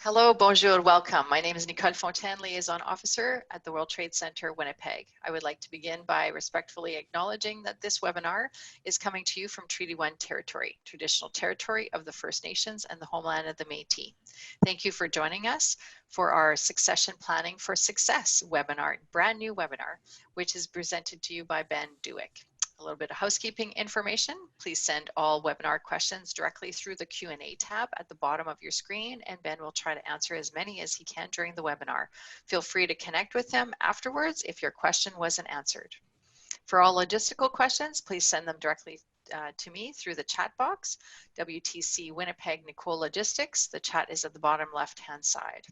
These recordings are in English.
Hello, bonjour, welcome. My name is Nicole Fontaine, Liaison Officer at the World Trade Center, Winnipeg. I would like to begin by respectfully acknowledging that this webinar is coming to you from Treaty 1 territory, traditional territory of the First Nations and the homeland of the Métis. Thank you for joining us for our Succession Planning for Success webinar, brand new webinar, which is presented to you by Ben Dueck. A little bit of housekeeping information. Please send all webinar questions directly through the Q&A tab at the bottom of your screen, and Ben will try to answer as many as he can during the webinar. Feel free to connect with him afterwards if your question wasn't answered. For all logistical questions, please send them directly to me through the chat box, WTC Winnipeg Nicole Logistics. The chat is at the bottom left-hand side.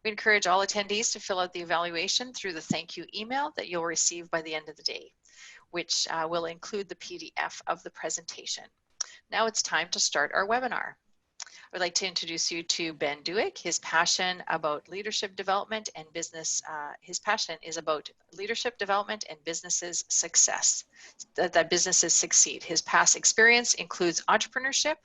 We encourage all attendees to fill out the evaluation through the thank you email that you'll receive by the end of the day, which will include the PDF of the presentation. Now it's time to start our webinar. I would like to introduce you to Ben Dueck. His passion about leadership development and business, his passion is about leadership development and businesses success, that businesses succeed. His past experience includes entrepreneurship,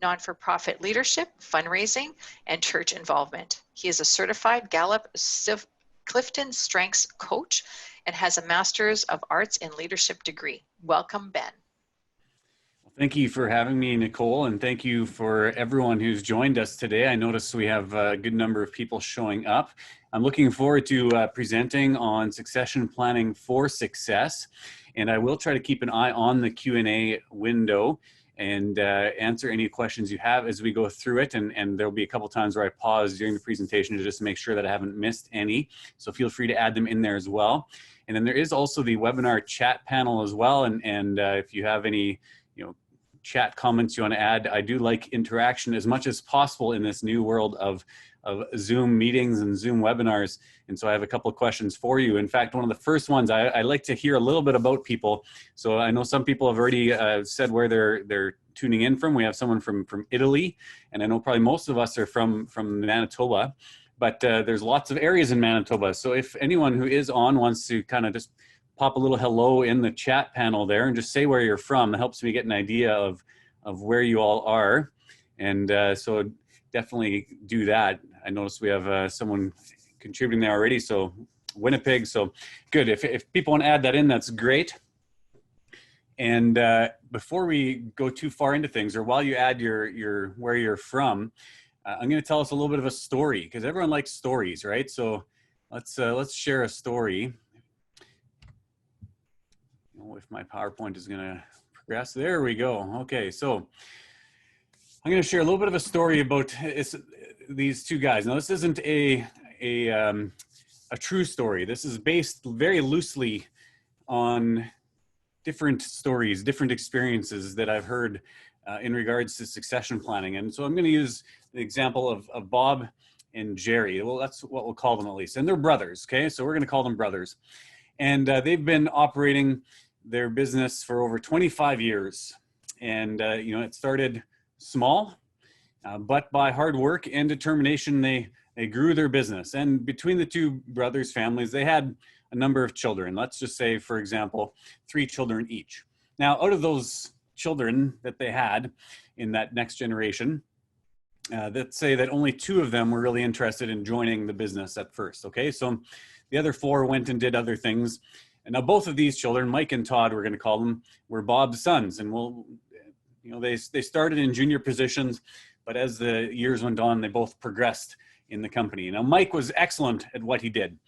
non-for-profit leadership, fundraising, and church involvement. He is a certified Gallup CliftonStrengths Coach and has a Master's of Arts in Leadership degree. Welcome, Ben. Well, thank you for having me, Nicole, and thank you for everyone who's joined us today. I noticed we have a good number of people showing up. I'm looking forward to presenting on succession planning for success, and I will try to keep an eye on the Q&A window and answer any questions you have as we go through it. And there'll be a couple times where I pause during the presentation to just make sure that I haven't missed any. So feel free to add them in there as well. And then there is also the webinar chat panel as well. And if you have any chat comments you want to add, I do like interaction as much as possible in this new world of Zoom meetings and Zoom webinars. And so I have a couple of questions for you. In fact, one of the first ones, I like to hear a little bit about people. So I know some people have already said where they're tuning in from. We have someone from Italy, and I know probably most of us are from Manitoba, but there's lots of areas in Manitoba. So if anyone who is on wants to kind of just pop a little hello in the chat panel there and just say where you're from, it helps me get an idea of where you all are. And so definitely do that. I noticed we have someone contributing there already, so Winnipeg, so good. If people want to add that in, that's great. And before we go too far into things, or while you add your where you're from, I'm going to tell us a little bit of a story, because everyone likes stories, right? So let's share a story. If my PowerPoint is going to progress, there we go. Okay, so I'm going to share a little bit of a story about these two guys. Now, this isn't a true story. This is based very loosely on different stories, different experiences that I've heard in regards to succession planning. And so I'm going to use the example of Bob and Jerry. Well, that's what we'll call them at least. And they're brothers, okay? So we're going to call them brothers. And they've been operating their business for over 25 years. And, it started small, but by hard work and determination, they grew their business. And between the two brothers' families, they had a number of children. Let's just say, for example, 3 children each. Now, out of those children that they had in that next generation, let's say that only 2 of them were really interested in joining the business at first, okay? So the other 4 went and did other things. And now both of these children, Mike and Todd, we're going to call them, were Bob's sons. And they started in junior positions, but as the years went on, they both progressed in the company. Now, Mike was excellent at what he did.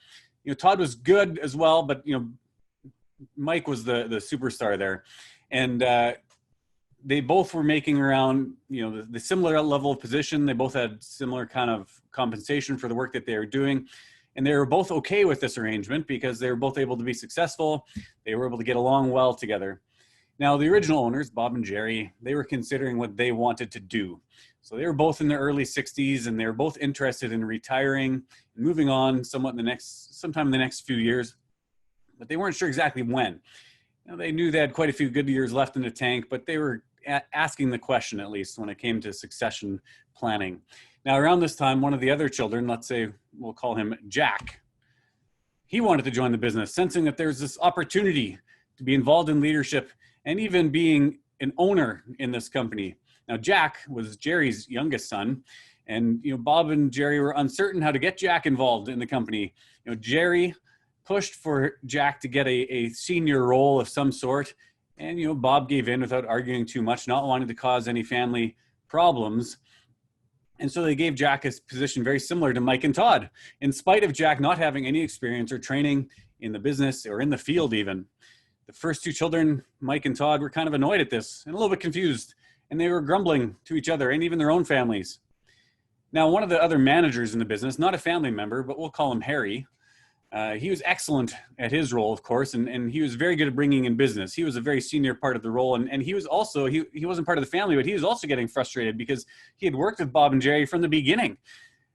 Todd was good as well, but Mike was the superstar there. And they both were making around the similar level of position. They both had similar kind of compensation for the work that they were doing. And they were both okay with this arrangement because they were both able to be successful. They were able to get along well together. Now, the original owners, Bob and Jerry, they were considering what they wanted to do. So they were both in their early 60s, and they were both interested in retiring and moving on sometime in the next few years, but they weren't sure exactly when. They knew they had quite a few good years left in the tank, but they were asking the question, at least when it came to succession planning. Now, around this time, one of the other children, let's say we'll call him Jack, he wanted to join the business, sensing that there's this opportunity to be involved in leadership and even being an owner in this company. Now, Jack was Jerry's youngest son, And, Bob and Jerry were uncertain how to get Jack involved in the company. Jerry pushed for Jack to get a senior role of some sort. And, Bob gave in without arguing too much, not wanting to cause any family problems. And so they gave Jack a position very similar to Mike and Todd, in spite of Jack not having any experience or training in the business or in the field even. The first two children, Mike and Todd, were kind of annoyed at this and a little bit confused, and they were grumbling to each other and even their own families. Now, one of the other managers in the business, not a family member, but we'll call him Harry, he was excellent at his role, of course, and he was very good at bringing in business. He was a very senior part of the role, and he was also, he wasn't part of the family, but he was also getting frustrated because he had worked with Bob and Jerry from the beginning,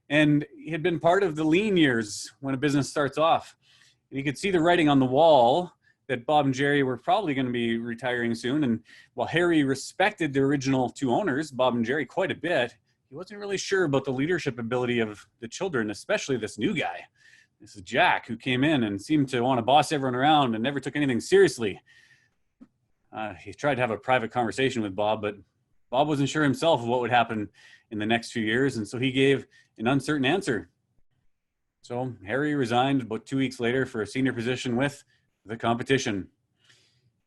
and he had been part of the lean years when a business starts off. And you could see the writing on the wall that Bob and Jerry were probably going to be retiring soon, and while Harry respected the original two owners, Bob and Jerry, quite a bit, he wasn't really sure about the leadership ability of the children, especially this new guy. This is Jack, who came in and seemed to want to boss everyone around and never took anything seriously. He tried to have a private conversation with Bob, but Bob wasn't sure himself of what would happen in the next few years, and so he gave an uncertain answer. So Harry resigned about 2 weeks later for a senior position with the competition.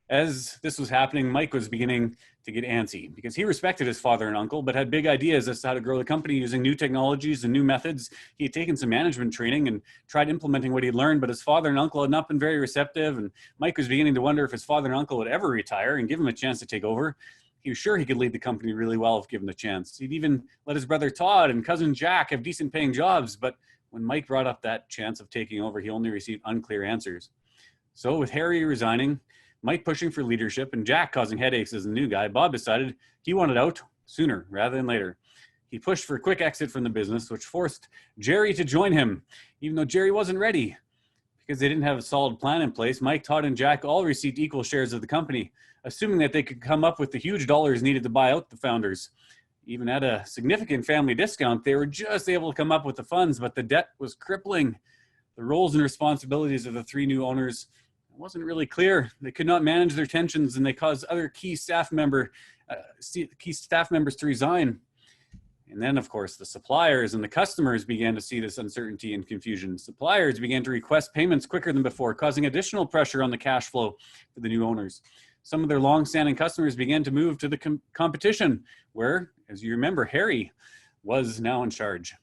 As this was happening, Mike was beginning to get antsy because he respected his father and uncle, but had big ideas as to how to grow the company using new technologies and new methods. He had taken some management training and tried implementing what he'd learned, but his father and uncle had not been very receptive. And Mike was beginning to wonder if his father and uncle would ever retire and give him a chance to take over. He was sure he could lead the company really well if given the chance. He'd even let his brother Todd and cousin Jack have decent paying jobs. But when Mike brought up that chance of taking over, he only received unclear answers. So with Harry resigning, Mike pushing for leadership, and Jack causing headaches as the new guy, Bob decided he wanted out sooner rather than later. He pushed for a quick exit from the business, which forced Jerry to join him, even though Jerry wasn't ready. Because they didn't have a solid plan in place, Mike, Todd, and Jack all received equal shares of the company, assuming that they could come up with the huge dollars needed to buy out the founders. Even at a significant family discount, they were just able to come up with the funds, but the debt was crippling. The roles and responsibilities of the three new owners wasn't really clear. They could not manage their tensions, and they caused other key staff members to resign. And then, of course, the suppliers and the customers began to see this uncertainty and confusion. Suppliers began to request payments quicker than before, causing additional pressure on the cash flow for the new owners. Some of their long-standing customers began to move to the competition, where, as you remember, Harry was now in charge.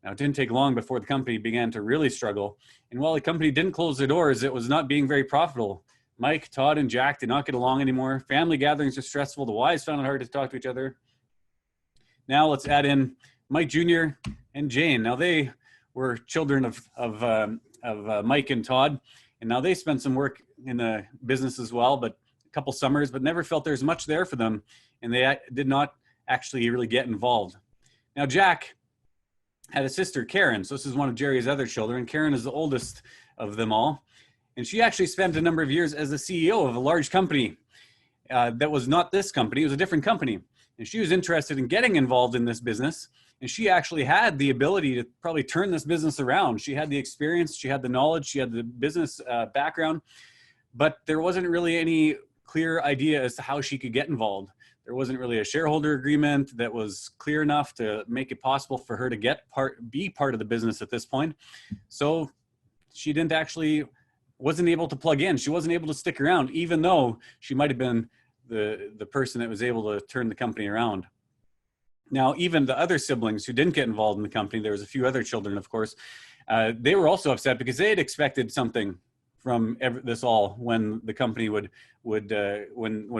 Now, it didn't take long before the company began to really struggle. And while the company didn't close their doors, it was not being very profitable. Mike, Todd, and Jack did not get along anymore. Family gatherings were stressful. The wives found it hard to talk to each other. Now let's add in Mike Jr. and Jane. Now they were children of Mike and Todd. And now they spent some work in the business as well, but a couple summers, but never felt there's much there for them. And they did not actually really get involved. Now Jack had a sister, Karen. So this is one of Jerry's other children. Karen is the oldest of them all. And she actually spent a number of years as the CEO of a large company that was not this company. It was a different company. And she was interested in getting involved in this business. And she actually had the ability to probably turn this business around. She had the experience, she had the knowledge, she had the business background, but there wasn't really any clear idea as to how she could get involved. There wasn't really a shareholder agreement that was clear enough to make it possible for her to be part of the business at this point. So she wasn't able to plug in. She wasn't able to stick around, even though she might have been the person that was able to turn the company around. Now, even the other siblings who didn't get involved in the company, there was a few other children, of course, they were also upset because they had expected something from this all when the company when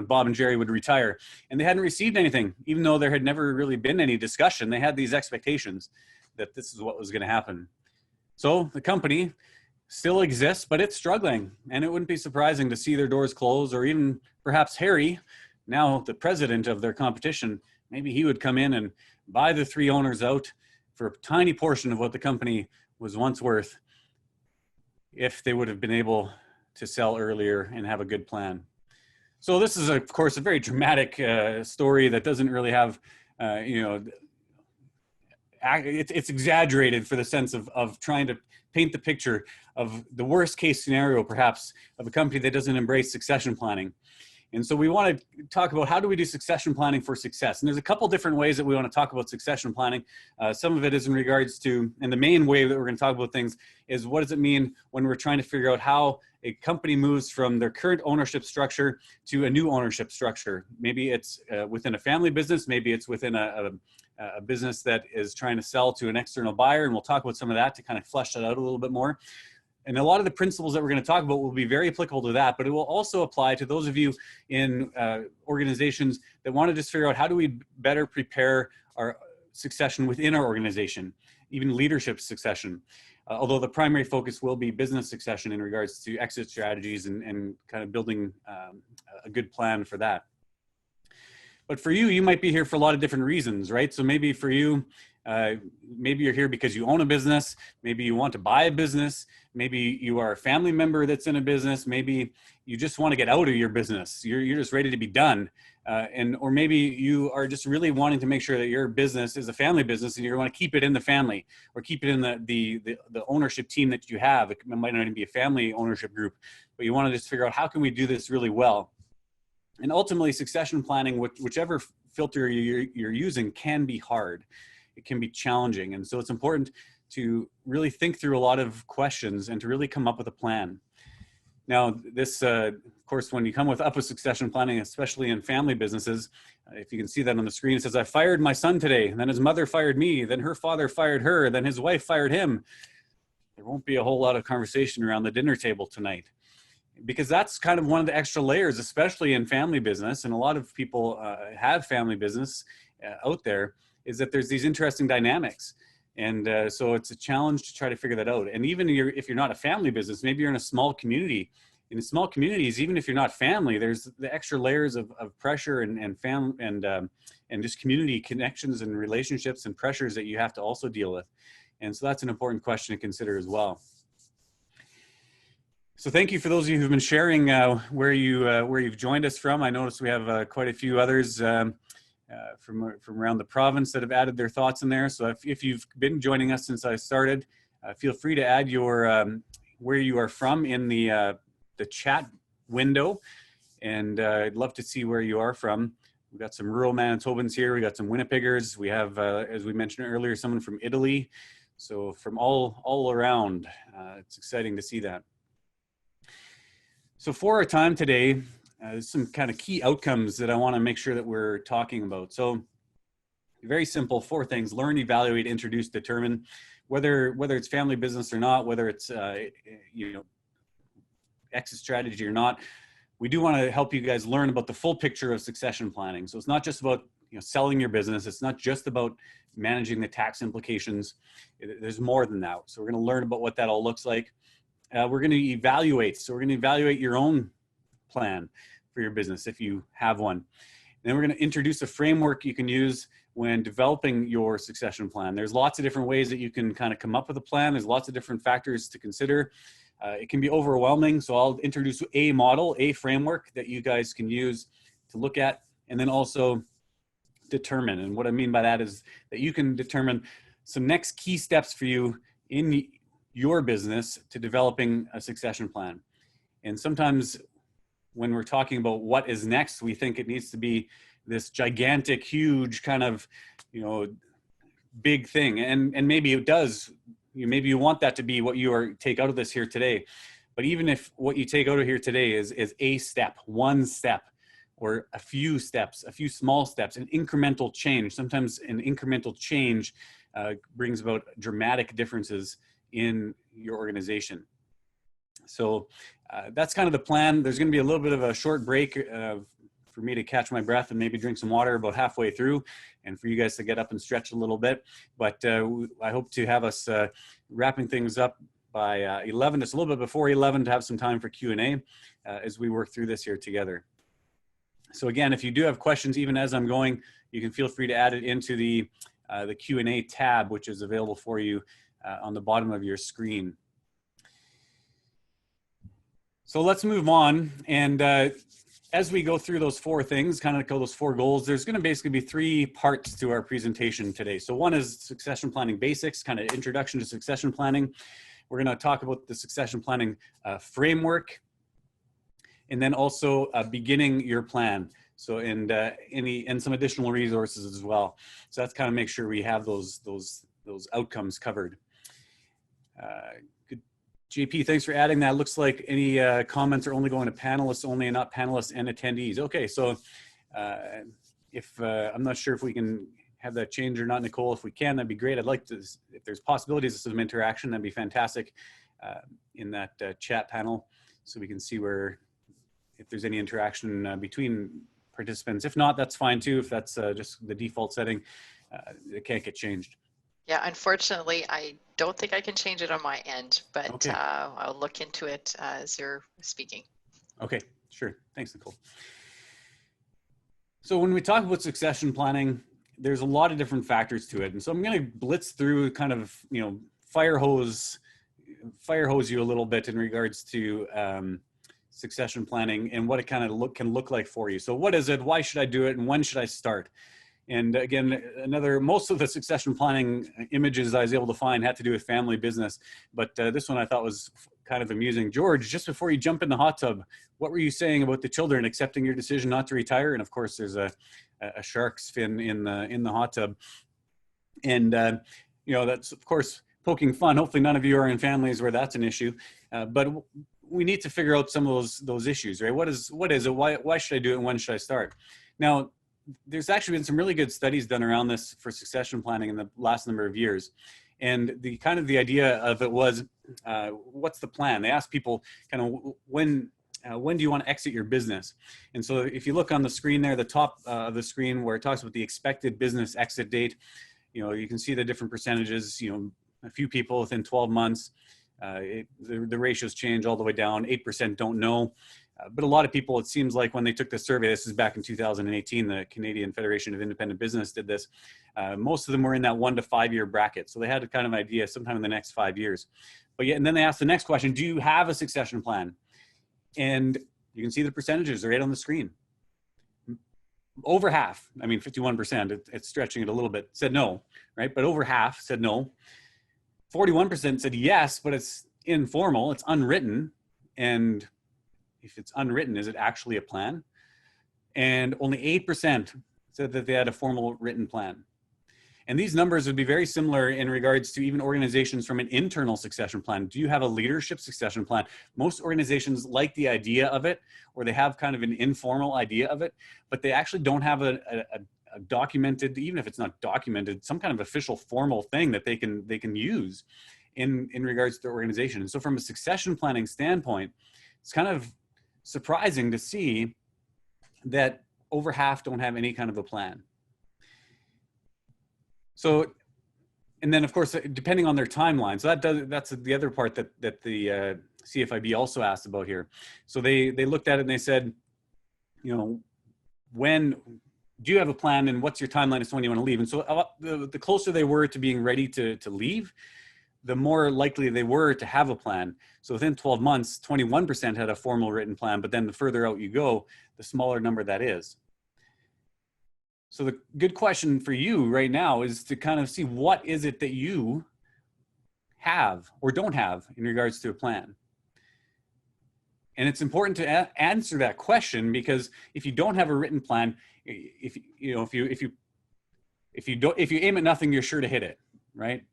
Bob and Jerry would retire, and they hadn't received anything, even though there had never really been any discussion. They had these expectations that this is what was going to happen. So the company still exists, but it's struggling, and it wouldn't be surprising to see their doors close, or even perhaps Harry, now the president of their competition, maybe he would come in and buy the three owners out for a tiny portion of what the company was once worth, if they would have been able to sell earlier and have a good plan. So this is, of course, a very dramatic story that doesn't really have, it's exaggerated for the sense of trying to paint the picture of the worst case scenario, perhaps, of a company that doesn't embrace succession planning. And so we want to talk about how do we do succession planning for success. And there's a couple different ways that we want to talk about succession planning. Some of it is in regards to, and the main way that we're going to talk about things is what does it mean when we're trying to figure out how a company moves from their current ownership structure to a new ownership structure. Maybe it's within a family business, maybe it's within a business that is trying to sell to an external buyer. And we'll talk about some of that to kind of flesh that out a little bit more. And a lot of the principles that we're going to talk about will be very applicable to that, but it will also apply to those of you in organizations that want to just figure out how do we better prepare our succession within our organization, even leadership succession. Although the primary focus will be business succession in regards to exit strategies and kind of building a good plan for that. But for you, you might be here for a lot of different reasons, right? So maybe for you, maybe you're here because you own a business. Maybe you want to buy a business. Maybe you are a family member that's in a business. Maybe you just want to get out of your business. You're just ready to be done. Or maybe you are just really wanting to make sure that your business is a family business and you want to keep it in the family or keep it in the ownership team that you have. It might not even be a family ownership group, but you want to just figure out how can we do this really well. And ultimately, succession planning, whichever filter you're using, can be hard. It can be challenging. And so it's important to really think through a lot of questions and to really come up with a plan. Now, this, of course, when you come up with succession planning, especially in family businesses, if you can see that on the screen, it says, I fired my son today, and then his mother fired me, then her father fired her, then his wife fired him. There won't be a whole lot of conversation around the dinner table tonight. Because that's kind of one of the extra layers, especially in family business, and a lot of people have family business out there, is that there's these interesting dynamics. And so it's a challenge to try to figure that out. And even if you're not a family business, maybe you're in a small community. In small communities, even if you're not family, there's the extra layers of pressure and just community connections and relationships and pressures that you have to also deal with. And so that's an important question to consider as well. So thank you for those of you who've been sharing where you've joined us from. I noticed we have quite a few others from around the province that have added their thoughts in there. So if you've been joining us since I started, feel free to add your where you are from in the chat window, and I'd love to see where you are from. We've got some rural Manitobans here. We got some Winnipeggers. We have, as we mentioned earlier, someone from Italy. So from all around, it's exciting to see that. So for our time today, there's some kind of key outcomes that I want to make sure that we're talking about. So very simple, 4 things: learn, evaluate, introduce, determine. Whether it's family business or not, whether it's exit strategy or not, we do want to help you guys learn about the full picture of succession planning. So it's not just about selling your business. It's not just about managing the tax implications. There's more than that. So we're going to learn about what that all looks like. We're going to evaluate. So we're going to evaluate your own plan for your business if you have one. And then we're going to introduce a framework you can use when developing your succession plan. There's lots of different ways that you can kind of come up with a plan. There's lots of different factors to consider. It can be overwhelming. So I'll introduce a model, a framework that you guys can use to look at, and then also determine. And what I mean by that is that you can determine some next key steps for you in your business to developing a succession plan. And sometimes when we're talking about what is next, we think it needs to be this gigantic, huge kind of, big thing. And maybe it does. Maybe you want that to be what you take out of this here today. But even if what you take out of here today is a step, one step, or a few steps, a few small steps, an incremental change. Sometimes an incremental change brings about dramatic differences in your organization. So that's kind of the plan. There's going to be a little bit of a short break for me to catch my breath and maybe drink some water about halfway through, and for you guys to get up and stretch a little bit. But I hope to have us wrapping things up by 11, just a little bit before 11, to have some time for Q&A as we work through this here together. So again, if you do have questions, even as I'm going, you can feel free to add it into the Q&A tab, which is available for you on the bottom of your screen. So let's move on. And as we go through those 4 things, kind of those 4 goals, there's going to basically be 3 parts to our presentation today. So one is succession planning basics, kind of introduction to succession planning. We're going to talk about the succession planning framework. and then also beginning your plan. So, and some additional resources as well. So that's kind of make sure we have those outcomes covered. Good. JP, thanks for adding that. Looks like any comments are only going to panelists only and not panelists and attendees. Okay, so if I'm not sure if we can have that change or not, Nicole. If we can, that'd be great. I'd like to, if there's possibilities of some interaction, that'd be fantastic in that chat panel, so we can see if there's any interaction between participants. If not, that's fine too. If that's just the default setting, it can't get changed. Yeah, unfortunately, I don't think I can change it on my end, but okay. I'll look into it as you're speaking. Okay, sure. Thanks, Nicole. So when we talk about succession planning, there's a lot of different factors to it. And so I'm going to blitz through kind of, fire hose you a little bit in regards to succession planning and what it kind of can look like for you. So what is it? Why should I do it? And when should I start? And again, most of the succession planning images I was able to find had to do with family business, but this one I thought was kind of amusing. George, just before you jump in the hot tub, what were you saying about the children accepting your decision not to retire? And of course, there's a shark's fin in the hot tub, and that's of course poking fun. Hopefully, none of you are in families where that's an issue, but we need to figure out some of those issues, right? What is it? Why should I do it? And when should I start? Now, there's actually been some really good studies done around this for succession planning in the last number of years. And the idea of it was, what's the plan? They asked people kind of when do you want to exit your business? And so if you look on the screen there, the top of the screen where it talks about the expected business exit date, you can see the different percentages, a few people within 12 months, the ratios change all the way down. 8% don't know. But a lot of people, it seems like when they took the survey, this is back in 2018, the Canadian Federation of Independent Business did this. Most of them were in that 1 to 5 year bracket. So they had a kind of idea sometime in the next 5 years. But yeah, and then they asked the next question, do you have a succession plan? And you can see the percentages right on the screen. Over half, 51%, it's stretching it a little bit, said no, right? But over half said no. 41% said yes, but it's informal, it's unwritten. And if it's unwritten, is it actually a plan? And only 8% said that they had a formal written plan. And these numbers would be very similar in regards to even organizations from an internal succession plan. Do you have a leadership succession plan? Most organizations like the idea of it, or they have kind of an informal idea of it, but they actually don't have a documented, even if it's not documented, some kind of official formal thing that they can use in regards to their organization. And so from a succession planning standpoint, it's kind of surprising to see that over half don't have any kind of a plan. So, and then of course, depending on their timeline. So that's the other part that the CFIB also asked about here. So they looked at it and they said, when do you have a plan and what's your timeline as to when you want to leave? And so the closer they were to being ready to leave, the more likely they were to have a plan. So within 12 months, 21% had a formal written plan, but then the further out you go, the smaller number that is. So the good question for you right now is to kind of see what is it that you have or don't have in regards to a plan. And it's important to answer that question, because if you don't have a written plan, if you aim at nothing, you're sure to hit it, right?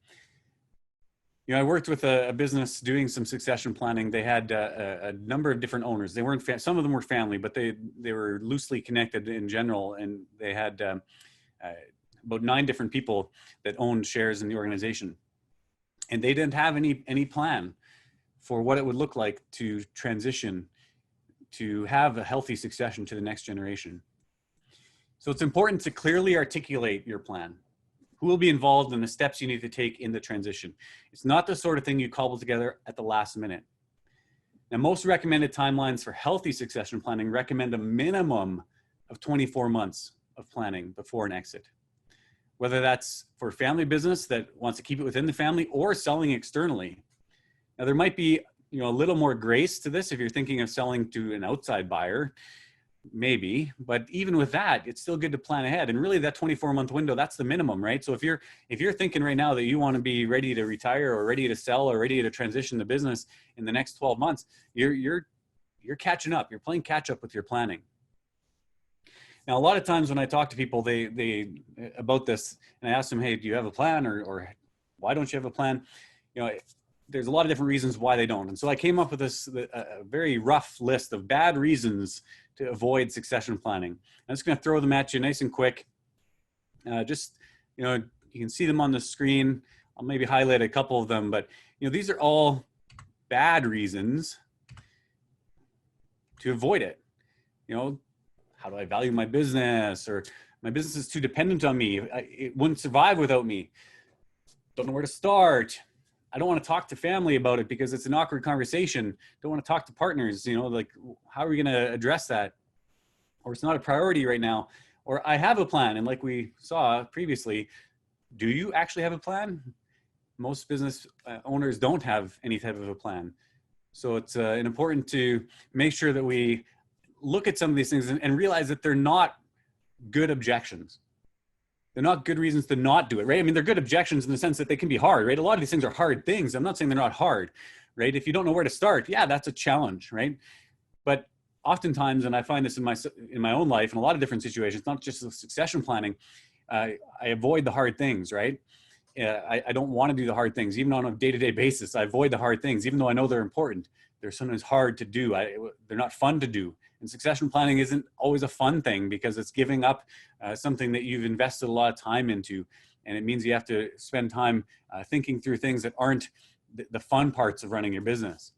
I worked with a business doing some succession planning. They had a number of different owners. They weren't, some of them were family, but they were loosely connected in general. And they had about 9 different people that owned shares in the organization. And they didn't have any plan for what it would look like to transition, to have a healthy succession to the next generation. So it's important to clearly articulate your plan. Who will be involved in the steps you need to take in the transition. It's not the sort of thing you cobble together at the last minute. Now, most recommended timelines for healthy succession planning recommend a minimum of 24 months of planning before an exit. Whether that's for a family business that wants to keep it within the family or selling externally. Now, there might be a little more grace to this if you're thinking of selling to an outside buyer. Maybe, but even with that, it's still good to plan ahead. And really that 24-month window, that's the minimum, right? So if you're thinking right now that you want to be ready to retire or ready to sell or ready to transition the business in the next 12 months, you're you're catching up. You're playing catch up with your planning. Now, a lot of times when I talk to people, they about this, and I ask them, hey, do you have a plan, or why don't you have a plan? You know, there's a lot of different reasons why they don't. And so I came up with a very rough list of bad reasons to avoid succession planning. I'm just going to throw them at you nice and quick. Just, you know, you can see them on the screen. I'll maybe highlight a couple of them, but you know, these are all bad reasons to avoid it. You know, how do I value my business? Or my business is too dependent on me. It wouldn't survive without me. Don't know where to start. I don't want to talk to family about it because it's an awkward conversation. Don't want to talk to partners, you know, like, how are we going to address that? Or it's not a priority right now. Or I have a plan. And like we saw previously, do you actually have a plan? Most business owners don't have any type of a plan. So it's important to make sure that we look at some of these things and realize that they're not good objections. They're not good reasons to not do it, right? I mean, they're good objections in the sense that they can be hard, right? A lot of these things are hard things. I'm not saying they're not hard, right? If you don't know where to start, yeah, that's a challenge, right? But oftentimes, and I find this in my own life in a lot of different situations, not just with succession planning, I avoid the hard things, right? I don't want to do the hard things, even on a day-to-day basis. I avoid the hard things, even though I know they're important. They're sometimes hard to do. They're not fun to do. And succession planning isn't always a fun thing because it's giving up something that you've invested a lot of time into. And it means you have to spend time thinking through things that aren't the fun parts of running your business.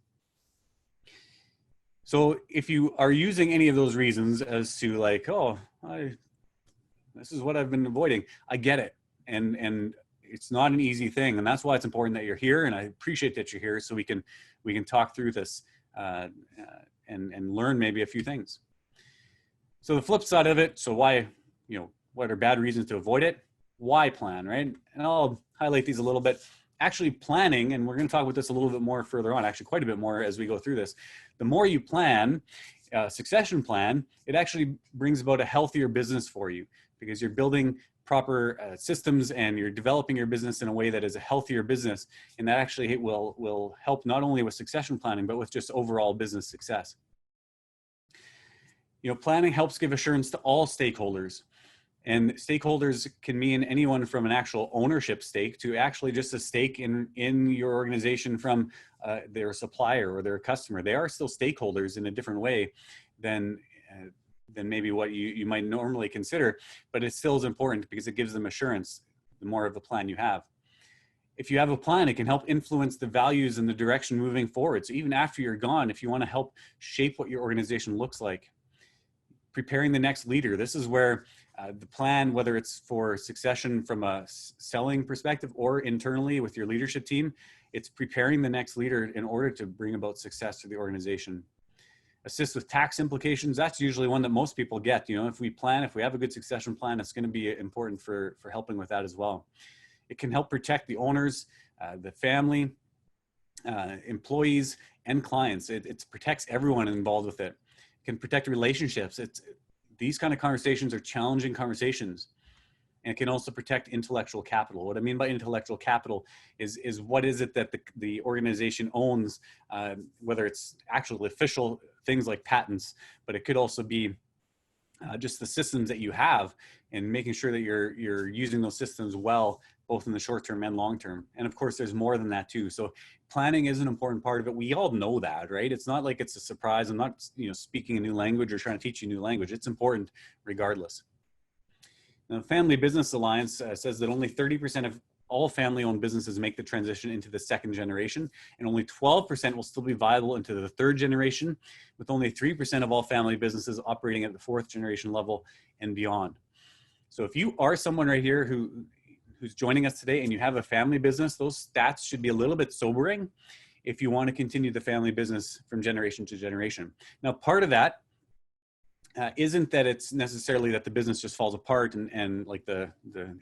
So if you are using any of those reasons as to like, oh, this is what I've been avoiding, I get it. And it's not an easy thing. And that's why it's important that you're here. And I appreciate that you're here so we can talk through this and learn maybe a few things. So the flip side of it, so why, you know, what are bad reasons to avoid it? Why plan, right? And I'll highlight these a little bit. Actually planning, and we're going to talk about this a little bit more further on, actually quite a bit more as we go through this. The more you plan, succession plan, it actually brings about a healthier business for you because you're building proper systems and you're developing your business in a way that is a healthier business. And that actually will help not only with succession planning, but with just overall business success. You know, planning helps give assurance to all stakeholders. And stakeholders can mean anyone from an actual ownership stake to actually just a stake in your organization from their supplier or their customer. They are still stakeholders in a different way than maybe what you might normally consider, but it still is important because it gives them assurance the more of a plan you have. If you have a plan, it can help influence the values and the direction moving forward. So even after you're gone, if you want to help shape what your organization looks like, preparing the next leader, this is where the plan, whether it's for succession from a selling perspective or internally with your leadership team, it's preparing the next leader in order to bring about success to the organization. Assist with tax implications. That's usually one that most people get. You know, if we have a good succession plan, it's going to be important for helping with that as well. It can help protect the owners, the family, employees, and clients. It protects everyone involved with it. It can protect relationships. These kind of conversations are challenging conversations. And it can also protect intellectual capital. What I mean by intellectual capital is what is it that the organization owns, whether it's actual official things like patents, but it could also be just the systems that you have and making sure that you're using those systems well, both in the short term and long term. And of course, there's more than that too. So planning is an important part of it. We all know that, right? It's not like it's a surprise. I'm not, speaking a new language or trying to teach you a new language. It's important regardless. Now, the Family Business Alliance says that only 30% of all family-owned businesses make the transition into the second generation, and only 12% will still be viable into the third generation, with only 3% of all family businesses operating at the fourth generation level and beyond. So if you are someone right here who's joining us today and you have a family business, those stats should be a little bit sobering if you want to continue the family business from generation to generation. Now, part of that isn't that it's necessarily that the business just falls apart and like the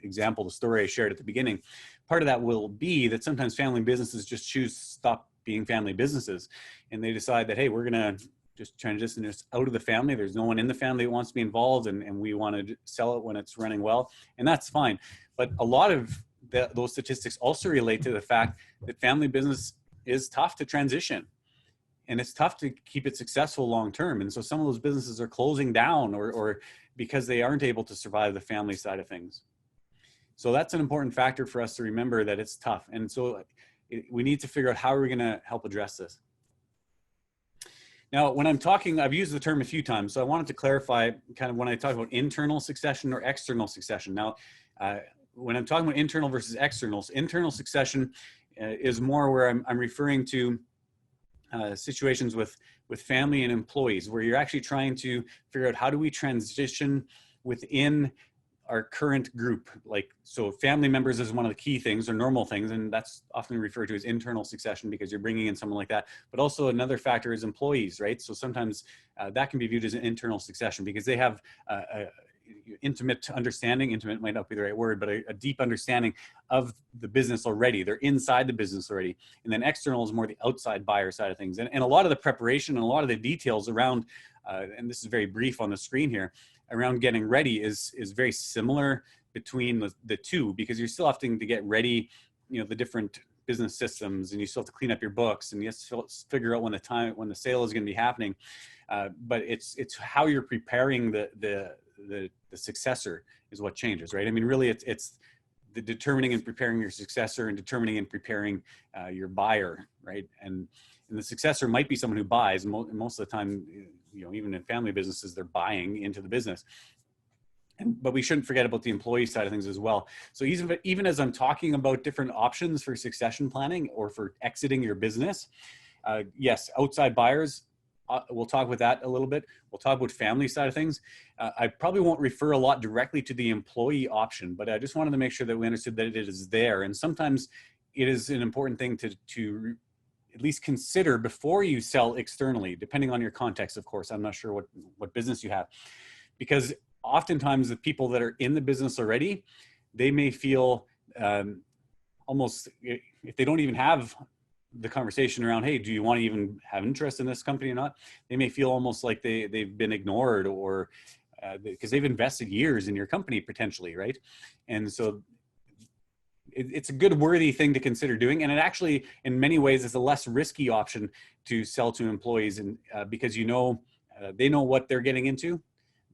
example, the story I shared at the beginning. Part of that will be that sometimes family businesses just choose to stop being family businesses and they decide that, hey, we're going to just transition this out of the family. There's no one in the family that wants to be involved and we want to sell it when it's running well. And that's fine. But a lot of those statistics also relate to the fact that family business is tough to transition. and it's tough to keep it successful long-term. And so some of those businesses are closing down or because they aren't able to survive the family side of things. So that's an important factor for us to remember, that it's tough. And so we need to figure out how are we going to help address this. Now, when I'm talking, I've used the term a few times, so I wanted to clarify kind of when I talk about internal succession or external succession. Now, when I'm talking about internal versus external, internal succession is more where I'm referring to situations with family and employees, where you're actually trying to figure out how do we transition within our current group. Like, so family members is one of the key things or normal things, and that's often referred to as internal succession because you're bringing in someone like that. But also another factor is employees, right? So sometimes that can be viewed as an internal succession because they have intimate understanding, intimate might not be the right word, but a deep understanding of the business already. They're inside the business already. And then external is more the outside buyer side of things. And a lot of the preparation and a lot of the details around, and this is very brief on the screen here, around getting ready is very similar between the two, because you're still having to get ready, you know, the different business systems, and you still have to clean up your books, and you have to figure out when the sale is going to be happening. But it's how you're preparing the successor is what changes, right? I mean, really, it's the determining and preparing your successor and determining and preparing your buyer, right? And the successor might be someone who buys. Most of the time, you know, even in family businesses, they're buying into the business. But we shouldn't forget about the employee side of things as well. So even as I'm talking about different options for succession planning or for exiting your business, yes, outside buyers, we'll talk about that a little bit. We'll talk about family side of things. I probably won't refer a lot directly to the employee option, but I just wanted to make sure that we understood that it is there. And sometimes it is an important thing to at least consider before you sell externally, depending on your context, of course. I'm not sure what business you have, because oftentimes the people that are in the business already, they may feel almost, if they don't even have the conversation around, hey, do you want to even have interest in this company or not? They may feel almost like they've been ignored, or because they've invested years in your company potentially, right? And so it's a good, worthy thing to consider doing. And it actually, in many ways, is a less risky option to sell to employees, and because you know, they know what they're getting into,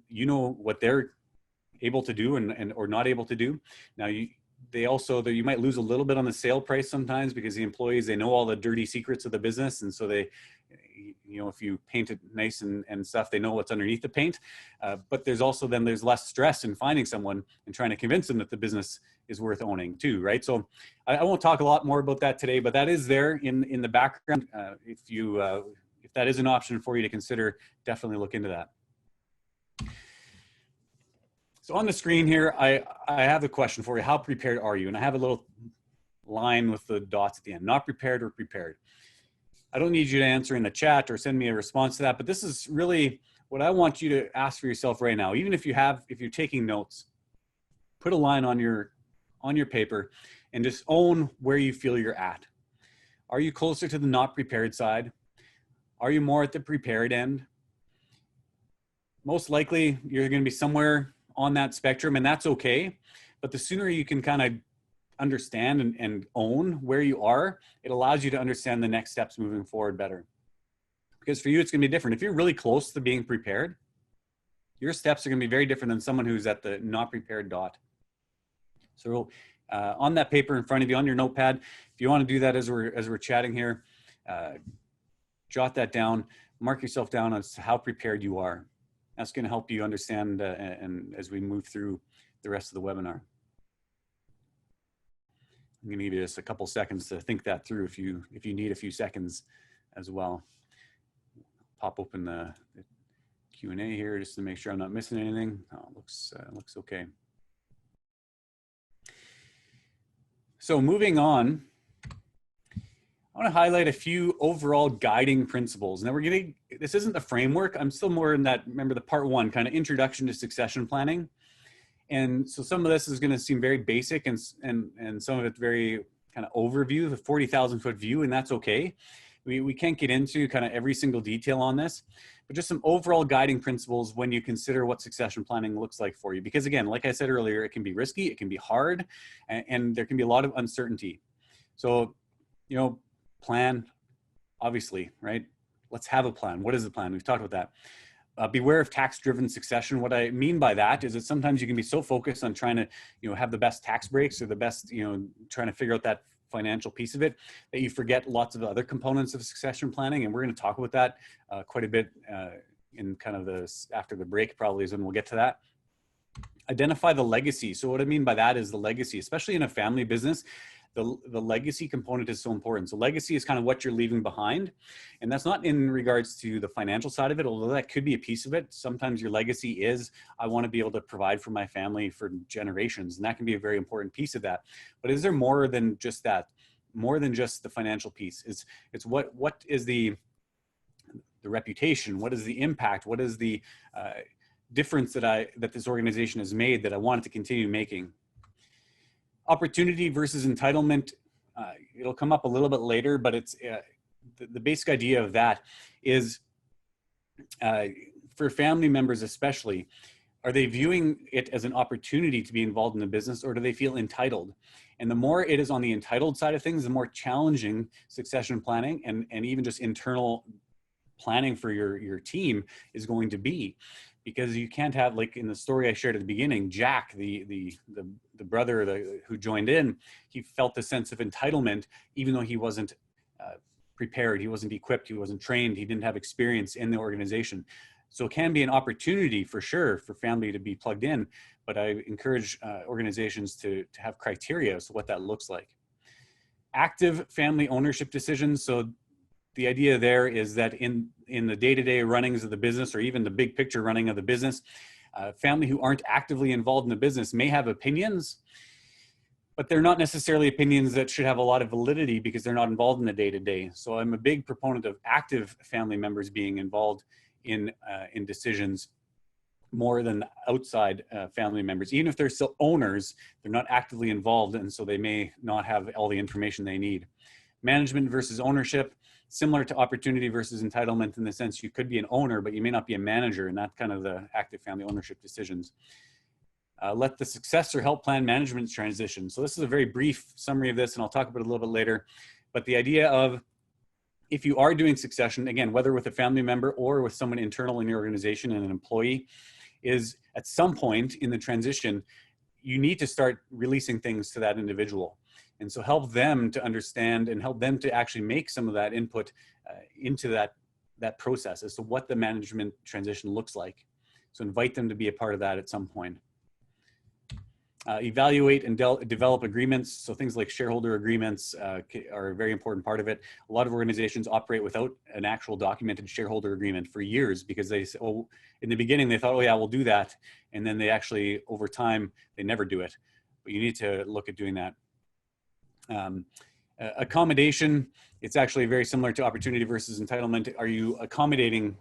you know what they're able to do and or not able to do. Now you might lose a little bit on the sale price sometimes, because the employees, they know all the dirty secrets of the business, and so they, you know, if you paint it nice and stuff, they know what's underneath the paint. But there's less stress in finding someone and trying to convince them that the business is worth owning too, right? So I won't talk a lot more about that today, but that is there in the background. If that is an option for you to consider, definitely look into that. So on the screen here, I have a question for you. How prepared are you? And I have a little line with the dots at the end, not prepared or prepared. I don't need you to answer in the chat or send me a response to that, but this is really what I want you to ask for yourself right now. Even if you're taking notes, put a line on your paper and just own where you feel you're at. Are you closer to the not prepared side? Are you more at the prepared end? Most likely you're going to be somewhere on that spectrum, and that's okay. But the sooner you can kind of understand and own where you are, it allows you to understand the next steps moving forward better. Because for you, it's going to be different. If you're really close to being prepared, your steps are going to be very different than someone who's at the not prepared dot. So on that paper in front of you, on your notepad, if you want to do that as we're chatting here, jot that down, mark yourself down as to how prepared you are. That's going to help you understand and as we move through the rest of the webinar. I'm going to give you just a couple seconds to think that through if you need a few seconds as well. Pop open the Q&A here just to make sure I'm not missing anything. Oh, it looks okay. So moving on, I want to highlight a few overall guiding principles. Now this isn't the framework. I'm still more in that, remember the part one, kind of introduction to succession planning. And so some of this is going to seem very basic and some of it's very kind of overview, the 40,000 foot view, and that's okay. We can't get into kind of every single detail on this, but just some overall guiding principles when you consider what succession planning looks like for you. Because again, like I said earlier, it can be risky, it can be hard, and there can be a lot of uncertainty. So, you know, plan, obviously, right? let's have a plan. What is the plan? We've talked about that. Beware of tax-driven succession. What I mean by that is that sometimes you can be so focused on trying to, have the best tax breaks or the best, trying to figure out that financial piece of it, that you forget lots of other components of succession planning. And we're going to talk about that quite a bit in kind of after the break, probably is when we'll get to that. Identify the legacy. So what I mean by that is the legacy, especially in a family business. The legacy component is so important. So legacy is kind of what you're leaving behind. And that's not in regards to the financial side of it, although that could be a piece of it. Sometimes your legacy is, I want to be able to provide for my family for generations. And that can be a very important piece of that. But is there more than just that? More than just the financial piece? It's what is the reputation? What is the impact? What is the difference that this organization has made that I want it to continue making? Opportunity versus entitlement, it'll come up a little bit later, but it's the basic idea of that is for family members especially, are they viewing it as an opportunity to be involved in the business, or do they feel entitled? And the more it is on the entitled side of things, the more challenging succession planning and even just internal planning for your team is going to be. Because you can't have, like in the story I shared at the beginning, Jack, the brother who joined in, he felt the sense of entitlement, even though he wasn't prepared, he wasn't equipped, he wasn't trained, he didn't have experience in the organization. So it can be an opportunity for sure for family to be plugged in, but I encourage organizations to have criteria as to what that looks like. Active family ownership decisions. So the idea there is that in the day-to-day runnings of the business, or even the big picture running of the business, family who aren't actively involved in the business may have opinions, but they're not necessarily opinions that should have a lot of validity because they're not involved in the day-to-day. So I'm a big proponent of active family members being involved in decisions more than outside family members. Even if they're still owners, they're not actively involved, and so they may not have all the information they need. Management versus ownership. Similar to opportunity versus entitlement in the sense you could be an owner, but you may not be a manager, and that's kind of the active family ownership decisions. Let the successor help plan management transition. So this is a very brief summary of this, and I'll talk about it a little bit later. But the idea of, if you are doing succession, again, whether with a family member or with someone internal in your organization and an employee, is at some point in the transition, you need to start releasing things to that individual. And so help them to understand and help them to actually make some of that input into that process as to what the management transition looks like. So invite them to be a part of that at some point. Evaluate and develop agreements. So things like shareholder agreements are a very important part of it. A lot of organizations operate without an actual documented shareholder agreement for years because they say, oh, in the beginning they thought, oh yeah, we'll do that. And then they actually, over time, they never do it. But you need to look at doing that. Accommodation, it's actually very similar to opportunity versus entitlement. Are you accommodating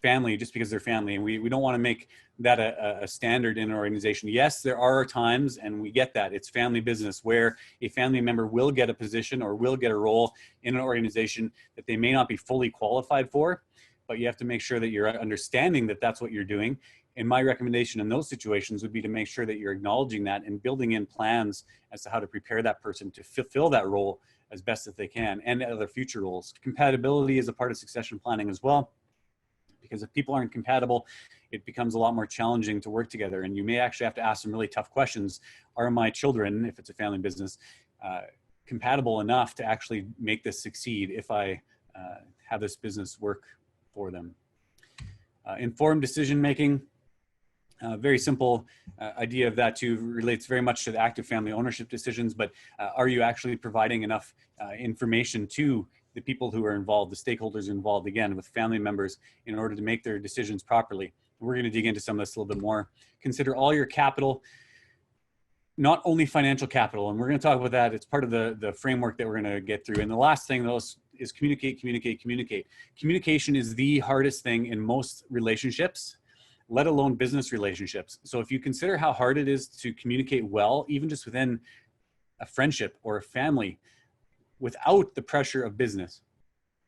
family just because they're family? And we don't want to make that a standard in an organization. Yes, there are times, and we get that, it's family business, where a family member will get a position or will get a role in an organization that they may not be fully qualified for, but you have to make sure that you're understanding that that's what you're doing. And my recommendation in those situations would be to make sure that you're acknowledging that and building in plans as to how to prepare that person to fulfill that role as best as they can, and other future roles. Compatibility is a part of succession planning as well, because if people aren't compatible, it becomes a lot more challenging to work together. And you may actually have to ask some really tough questions. Are my children, if it's a family business, compatible enough to actually make this succeed if I have this business work for them? Informed decision-making. Very simple idea of that too, relates very much to the active family ownership decisions, but are you actually providing enough information to the people who are involved, the stakeholders involved, again, with family members, in order to make their decisions properly? We're going to dig into some of this a little bit more. Consider all your capital, not only financial capital, and we're going to talk about that. It's part of the framework that we're going to get through. And the last thing, though, is communicate, communicate, communicate. Communication is the hardest thing in most relationships, let alone business relationships. So if you consider how hard it is to communicate well, even just within a friendship or a family, without the pressure of business.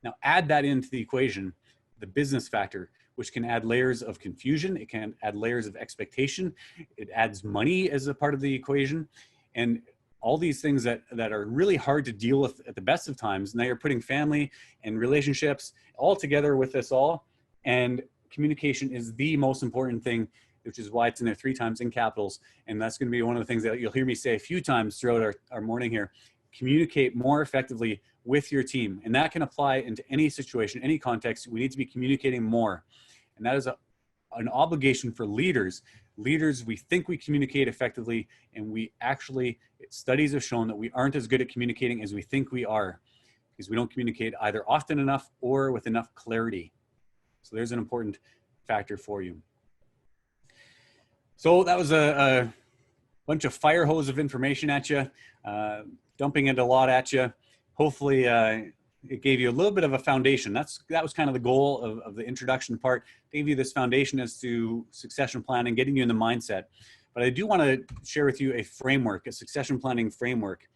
Now add that into the equation, the business factor, which can add layers of confusion. It can add layers of expectation. It adds money as a part of the equation. And all these things that are really hard to deal with at the best of times. Now you're putting family and relationships all together with this all, and communication is the most important thing, which is why it's in there 3 times in capitals. And that's going to be one of the things that you'll hear me say a few times throughout our morning here. Communicate more effectively with your team. And that can apply into any situation, any context. We need to be communicating more. And that is an obligation for leaders. Leaders, we think we communicate effectively, and we actually, studies have shown that we aren't as good at communicating as we think we are, because we don't communicate either often enough or with enough clarity. So there's an important factor for you. So that was a bunch of fire hose of information at you, dumping it a lot at you. Hopefully it gave you a little bit of a foundation. That was kind of the goal of the introduction part. Gave you this foundation as to succession planning, getting you in the mindset. But I do want to share with you a framework, a succession planning framework.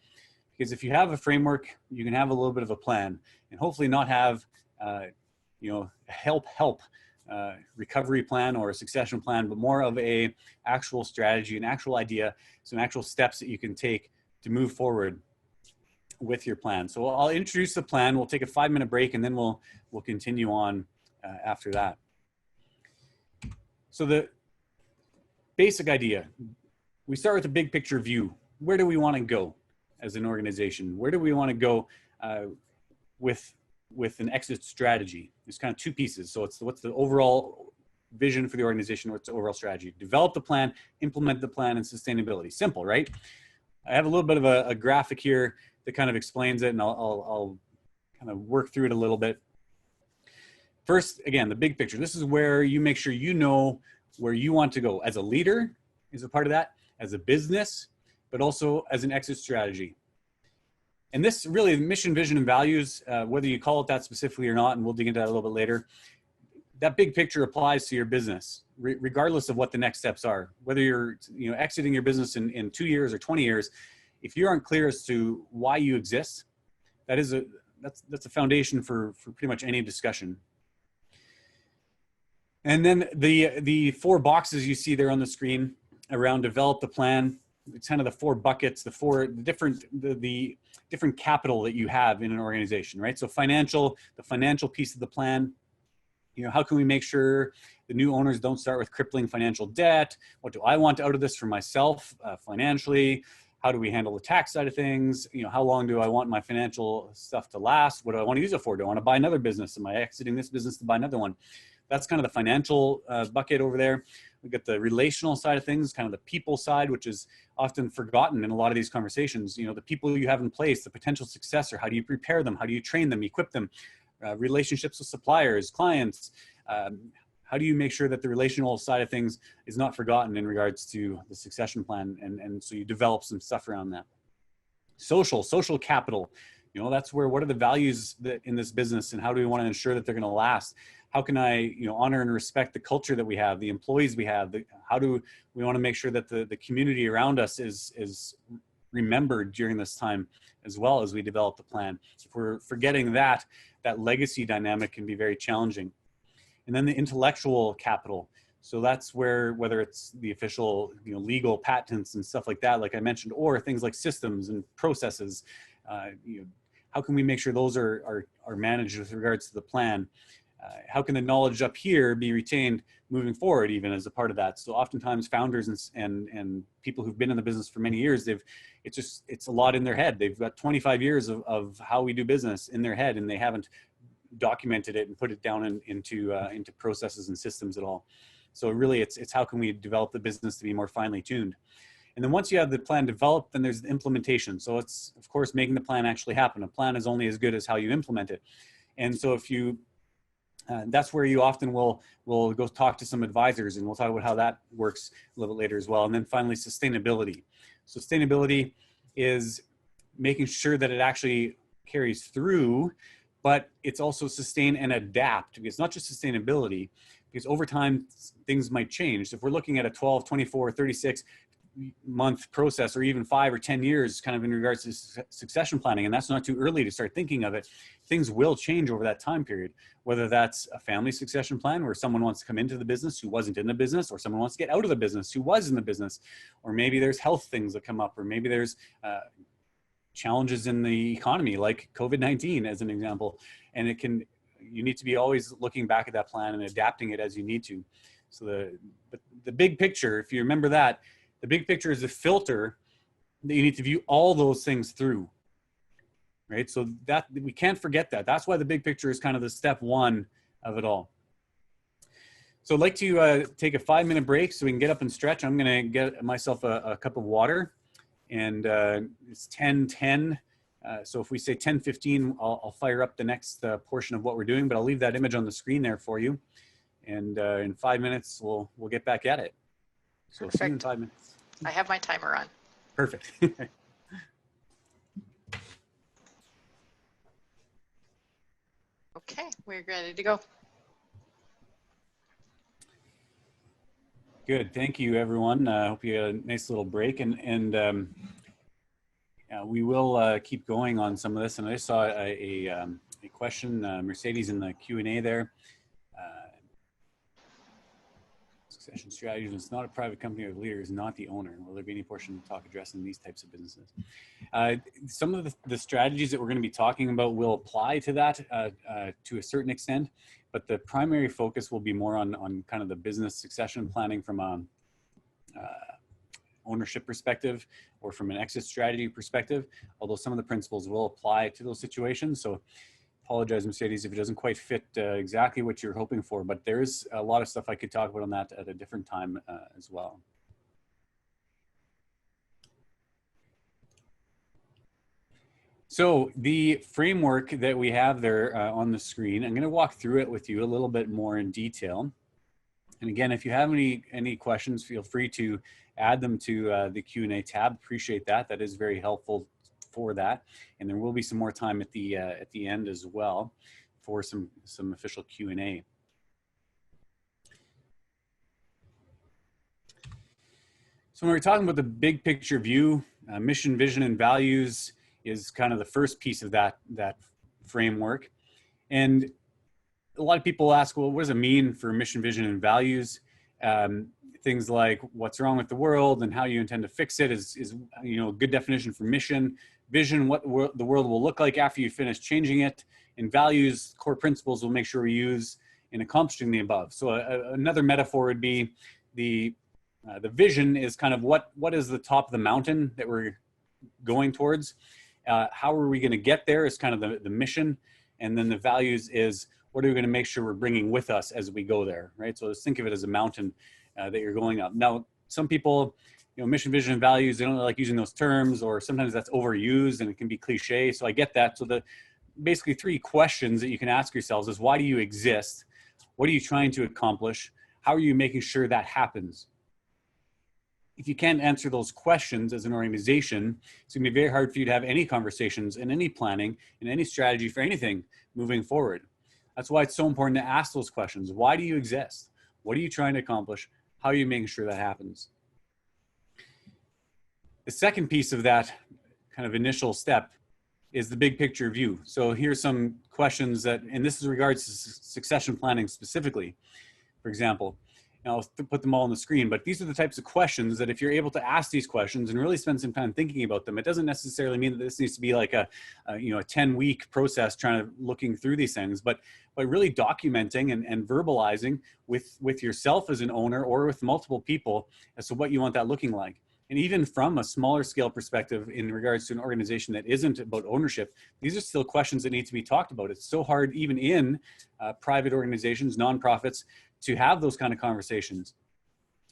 Because if you have a framework, you can have a little bit of a plan, and hopefully not have a help recovery plan or a succession plan, but more of a actual strategy, an actual idea, some actual steps that you can take to move forward with your plan. So I'll introduce the plan. We'll take a 5-minute break, and then we'll continue on after that. So the basic idea, we start with the big picture view. Where do we want to go as an organization? Where do we want to go with an exit strategy? There's kind of 2 pieces. So it's what's the overall vision for the organization, what's the overall strategy? Develop the plan, implement the plan, and sustainability. Simple, right? I have a little bit of a graphic here that kind of explains it, and I'll kind of work through it a little bit. First, again, the big picture. This is where you make sure you know where you want to go as a leader, is a part of that, as a business, but also as an exit strategy. And this really, mission, vision, and values, whether you call it that specifically or not, and we'll dig into that a little bit later, that big picture applies to your business, regardless of what the next steps are. Whether you're exiting your business in 2 years or 20 years, if you aren't clear as to why you exist, that's a foundation for pretty much any discussion. And then the 4 boxes you see there on the screen around develop the plan, it's kind of the 4 buckets, the different capital that you have in an organization, right? So the financial piece of the plan, how can we make sure the new owners don't start with crippling financial debt? What do I want out of this for myself financially? How do we handle the tax side of things? How long do I want my financial stuff to last? What do I want to use it for? Do I want to buy another business? Am I exiting this business to buy another one? That's kind of the financial bucket over there. We got the relational side of things, kind of the people side, which is often forgotten in a lot of these conversations. The people you have in place, the potential successor, how do you prepare them? How do you train them, equip them? Relationships with suppliers, clients. How do you make sure that the relational side of things is not forgotten in regards to the succession plan? And so you develop some stuff around that. Social capital, that's where, what are the values that in this business, and how do we want to ensure that they're going to last? How can I, honor and respect the culture that we have, the employees we have? How do we want to make sure that the community around us is remembered during this time, as well as we develop the plan? If we're forgetting that legacy dynamic can be very challenging. And then the intellectual capital. So that's where, whether it's the official, legal patents and stuff like that, like I mentioned, or things like systems and processes, how can we make sure those are managed with regards to the plan? How can the knowledge up here be retained moving forward, even as a part of that? So oftentimes founders and people who've been in the business for many years, it's a lot in their head. They've got 25 years of how we do business in their head, and they haven't documented it and put it down into processes and systems at all. So really it's how can we develop the business to be more finely tuned? And then once you have the plan developed, then there's the implementation. So it's, of course, making the plan actually happen. A plan is only as good as how you implement it. And so if you, that's where you often will go talk to some advisors, and we'll talk about how that works a little bit later as well. And then finally, sustainability. Sustainability is making sure that it actually carries through, but it's also sustain and adapt. It's not just sustainability, because over time, things might change. If we're looking at a 12, 24, 36 month process, or even 5 or 10 years kind of in regards to succession planning, and that's not too early to start thinking of it, things will change over that time period. Whether that's a family succession plan where someone wants to come into the business who wasn't in the business, or someone wants to get out of the business who was in the business, or maybe there's health things that come up, or maybe there's challenges in the economy, like COVID-19 as an example. And you need to be always looking back at that plan and adapting it as you need to. So the big picture, if you remember that, the big picture is the filter that you need to view all those things through, right? So that we can't forget that. That's why the big picture is kind of the step one of it all. So I'd like to take a 5-minute break so we can get up and stretch. I'm going to get myself a cup of water, and it's 10:10. So if we say 10:15, I'll fire up the next portion of what we're doing, but I'll leave that image on the screen there for you. And in 5 minutes, we'll get back at it. So Perfect. see you in 5 minutes. I have my timer on. Perfect. Okay, we're ready to go. Good. Thank you, everyone. I hope you had a nice little break. And we will keep going on some of this. And I saw a question, Mercedes, in the Q&A there. Succession strategies. It's not a private company or the leader is not the owner. Will there be any portion of the talk addressing these types of businesses? Some of the strategies that we're going to be talking about will apply to that to a certain extent, but the primary focus will be more on kind of the business succession planning from a ownership perspective or from an exit strategy perspective, although some of the principles will apply to those situations. So apologize, Mercedes, if it doesn't quite fit exactly what you're hoping for, but there's a lot of stuff I could talk about on that at a different time as well. So the framework that we have there on the screen, I'm going to walk through it with you a little bit more in detail. And again, if you have any questions, feel free to add them to the Q&A tab. Appreciate that. That is very helpful for that. And there will be some more time at the end as well for some official Q&A. So when we're talking about the big picture view, mission, vision, and values is kind of the first piece of that framework. And a lot of people ask, well, what does it mean for mission, vision, and values? Things like what's wrong with the world and how you intend to fix it is a good definition for mission. Vision, what the world will look like after you finish changing it. And values, core principles we'll make sure we use in accomplishing the above. So another metaphor would be the vision is kind of what is the top of the mountain that we're going towards. How are we going to get there is kind of the mission. And then the values is what are we going to make sure we're bringing with us as we go there, right? So just think of it as a mountain that you're going up. Now, some people, mission, vision, and values, they don't like using those terms, or sometimes that's overused and it can be cliche. So I get that. So the basically 3 questions that you can ask yourselves is, why do you exist? What are you trying to accomplish? How are you making sure that happens? If you can't answer those questions as an organization, it's going to be very hard for you to have any conversations and any planning and any strategy for anything moving forward. That's why it's so important to ask those questions. Why do you exist? What are you trying to accomplish? How are you making sure that happens? The second piece of that kind of initial step is the big picture view. So here's some questions and this is regards to succession planning specifically. For example, I'll put them all on the screen, but these are the types of questions that if you're able to ask these questions and really spend some time thinking about them, it doesn't necessarily mean that this needs to be like a 10-week process looking through these things, but really documenting and verbalizing with yourself as an owner or with multiple people as to what you want that looking like. And even from a smaller scale perspective in regards to an organization that isn't about ownership, these are still questions that need to be talked about. It's so hard even in private organizations, nonprofits, to have those kind of conversations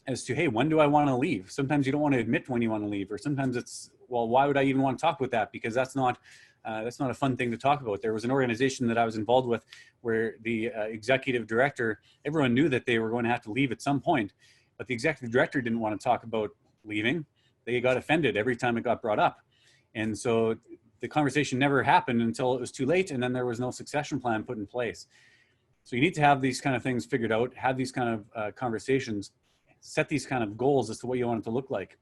as to, hey, when do I want to leave? Sometimes you don't want to admit when you want to leave, or sometimes it's, well, why would I even want to talk about that? Because that's not a fun thing to talk about. There was an organization that I was involved with where the executive director, everyone knew that they were going to have to leave at some point, but the executive director didn't want to talk about leaving. They got offended every time it got brought up. And so the conversation never happened until it was too late, and then there was no succession plan put in place. So you need to have these kind of things figured out, have these kind of conversations, set these kind of goals as to what you want it to look like.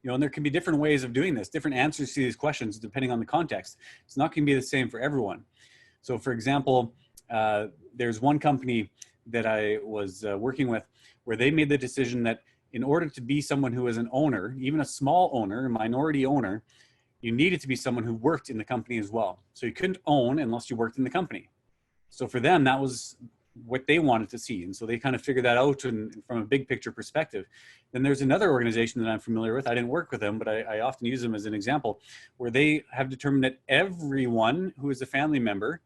And there can be different ways of doing this, different answers to these questions depending on the context. It's not going to be the same for everyone. So for example, there's one company that I was working with where they made the decision that in order to be someone who is an owner, even a small owner, a minority owner, you needed to be someone who worked in the company as well. So you couldn't own unless you worked in the company. So for them, that was what they wanted to see. And so they kind of figured that out from a big picture perspective. Then there's another organization that I'm familiar with. I didn't work with them, but I often use them as an example, where they have determined that everyone who is a family member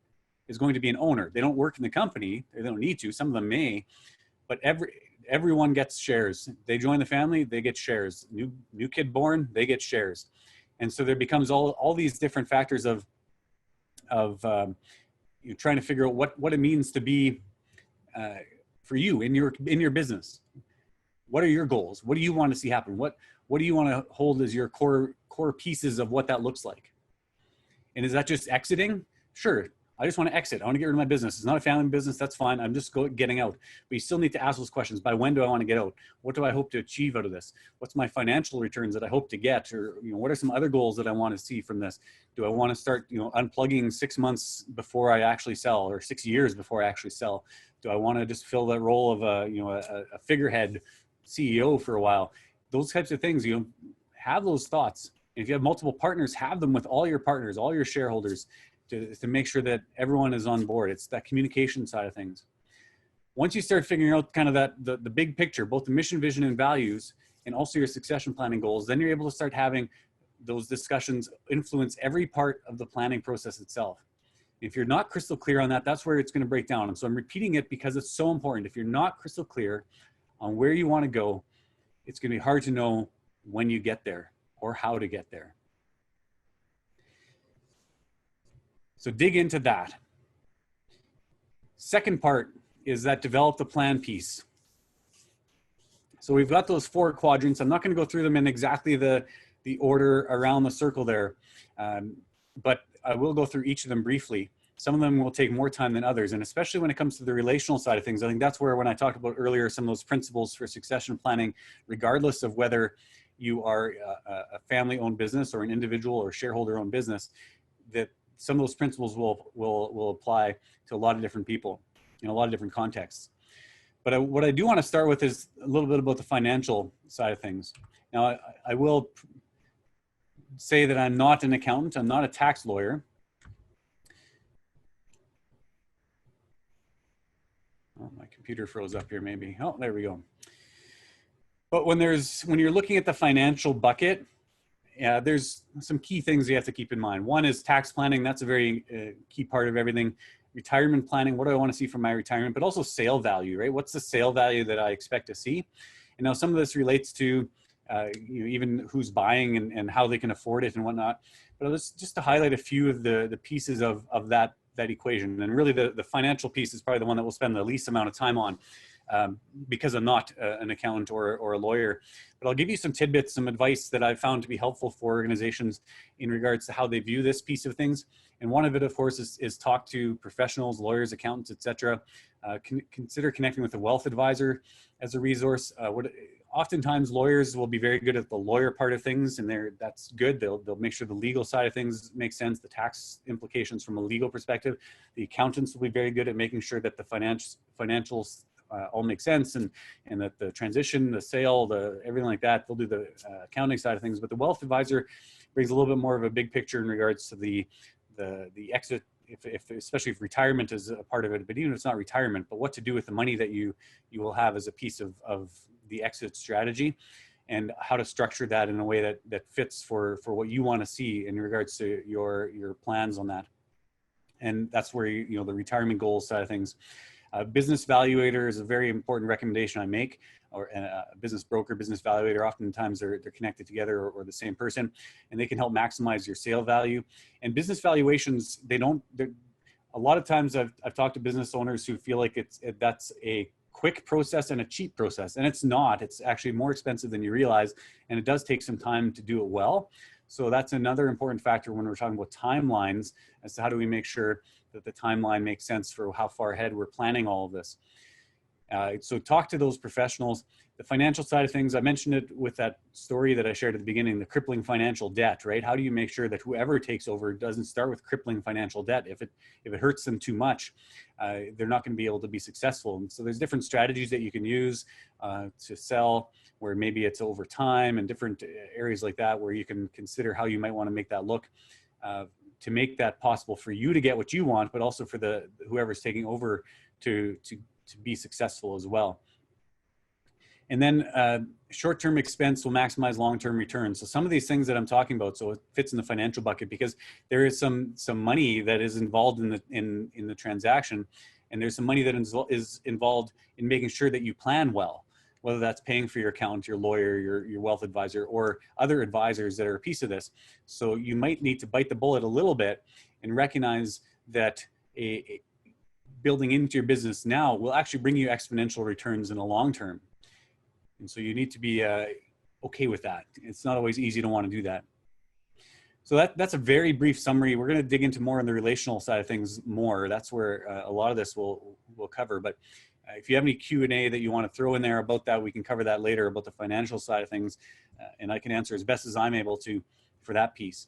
is going to be an owner. They don't work in the company. They don't need to. Some of them may, but everyone gets shares. They join the family, they get shares. New kid born, they get shares. And so there becomes all these different factors of you're trying to figure out what it means to be for you in your business. What are your goals? What do you want to see happen? What do you want to hold as your core pieces of what that looks like? And is that just exiting? Sure. I just want to exit. I want to get rid of my business. It's not a family business. That's fine. I'm just getting out. But you still need to ask those questions. By when do I want to get out? What do I hope to achieve out of this? What's my financial returns that I hope to get? Or, what are some other goals that I want to see from this? Do I want to start, unplugging 6 months before I actually sell, or 6 years before I actually sell? Do I want to just fill that role of a figurehead CEO for a while? Those types of things, have those thoughts. And if you have multiple partners, have them with all your partners, all your shareholders, to make sure that everyone is on board. It's that communication side of things. Once you start figuring out kind of the big picture, both the mission, vision, and values, and also your succession planning goals, then you're able to start having those discussions influence every part of the planning process itself. If you're not crystal clear on that, that's where it's going to break down. And so I'm repeating it because it's so important. If you're not crystal clear on where you want to go, it's going to be hard to know when you get there or how to get there. So dig into that. Second part is that develop the plan piece. So we've got those 4 quadrants. I'm not going to go through them in exactly the order around the circle there, but I will go through each of them briefly. Some of them will take more time than others, and especially when it comes to the relational side of things, I think that's where, when I talked about earlier, some of those principles for succession planning, regardless of whether you are a family-owned business or an individual or shareholder-owned business, that some of those principles will apply to a lot of different people in a lot of different contexts. But what I do want to start with is a little bit about the financial side of things. Now, I will say that I'm not an accountant. I'm not a tax lawyer. Oh, my computer froze up here maybe. Oh, there we go. But when you're looking at the financial bucket, there's some key things you have to keep in mind. One is tax planning. That's a very key part of everything. Retirement planning. What do I want to see from my retirement? But also sale value, right? What's the sale value that I expect to see? And now some of this relates to even who's buying and how they can afford it and whatnot. But just to highlight a few of the pieces of that equation. And really the financial piece is probably the one that we'll spend the least amount of time on. Because I'm not an accountant or a lawyer. But I'll give you some tidbits, some advice that I've found to be helpful for organizations in regards to how they view this piece of things. And one of it, of course, is talk to professionals, lawyers, accountants, etc. Consider connecting with a wealth advisor as a resource. Oftentimes, lawyers will be very good at the lawyer part of things, and that's good. They'll make sure the legal side of things make sense, the tax implications from a legal perspective. The accountants will be very good at making sure that the financials all make sense, and that the transition, the sale, everything like that, they'll do the accounting side of things. But the wealth advisor brings a little bit more of a big picture in regards to the exit, especially if retirement is a part of it. But even if it's not retirement, but what to do with the money that you will have as a piece of the exit strategy, and how to structure that in a way that fits for what you want to see in regards to your plans on that. And that's where the retirement goals side of things. Business valuator is a very important recommendation I make, or a business broker, business valuator. Oftentimes they're connected together, or the same person, and they can help maximize your sale value. And business valuations, a lot of times I've talked to business owners who feel like that's a quick process and a cheap process, and it's not. It's actually more expensive than you realize, and it does take some time to do it well. So that's another important factor when we're talking about timelines, as to how do we make sure that the timeline makes sense for how far ahead we're planning all of this. So talk to those professionals. The financial side of things, I mentioned it with that story that I shared at the beginning, the crippling financial debt, right? How do you make sure that whoever takes over doesn't start with crippling financial debt? If it hurts them too much, they're not going to be able to be successful. And so there's different strategies that you can use to sell, where maybe it's over time, and different areas like that, where you can consider how you might want to make that look to make that possible for you to get what you want, but also for the whoever's taking over to be successful as well. And then short-term expense will maximize long-term returns. So some of these things that I'm talking about, so it fits in the financial bucket because there is some money that is involved in the transaction, and there's some money that is involved in making sure that you plan well, whether that's paying for your accountant, your lawyer, your wealth advisor, or other advisors that are a piece of this. So you might need to bite the bullet a little bit and recognize that building into your business now will actually bring you exponential returns in the long term. And so you need to be okay with that. It's not always easy to want to do that. So that's a very brief summary. We're going to dig into more on the relational side of things more. That's where a lot of this will cover. But if you have any Q&A that you want to throw in there about that, we can cover that later about the financial side of things. And I can answer as best as I'm able to for that piece.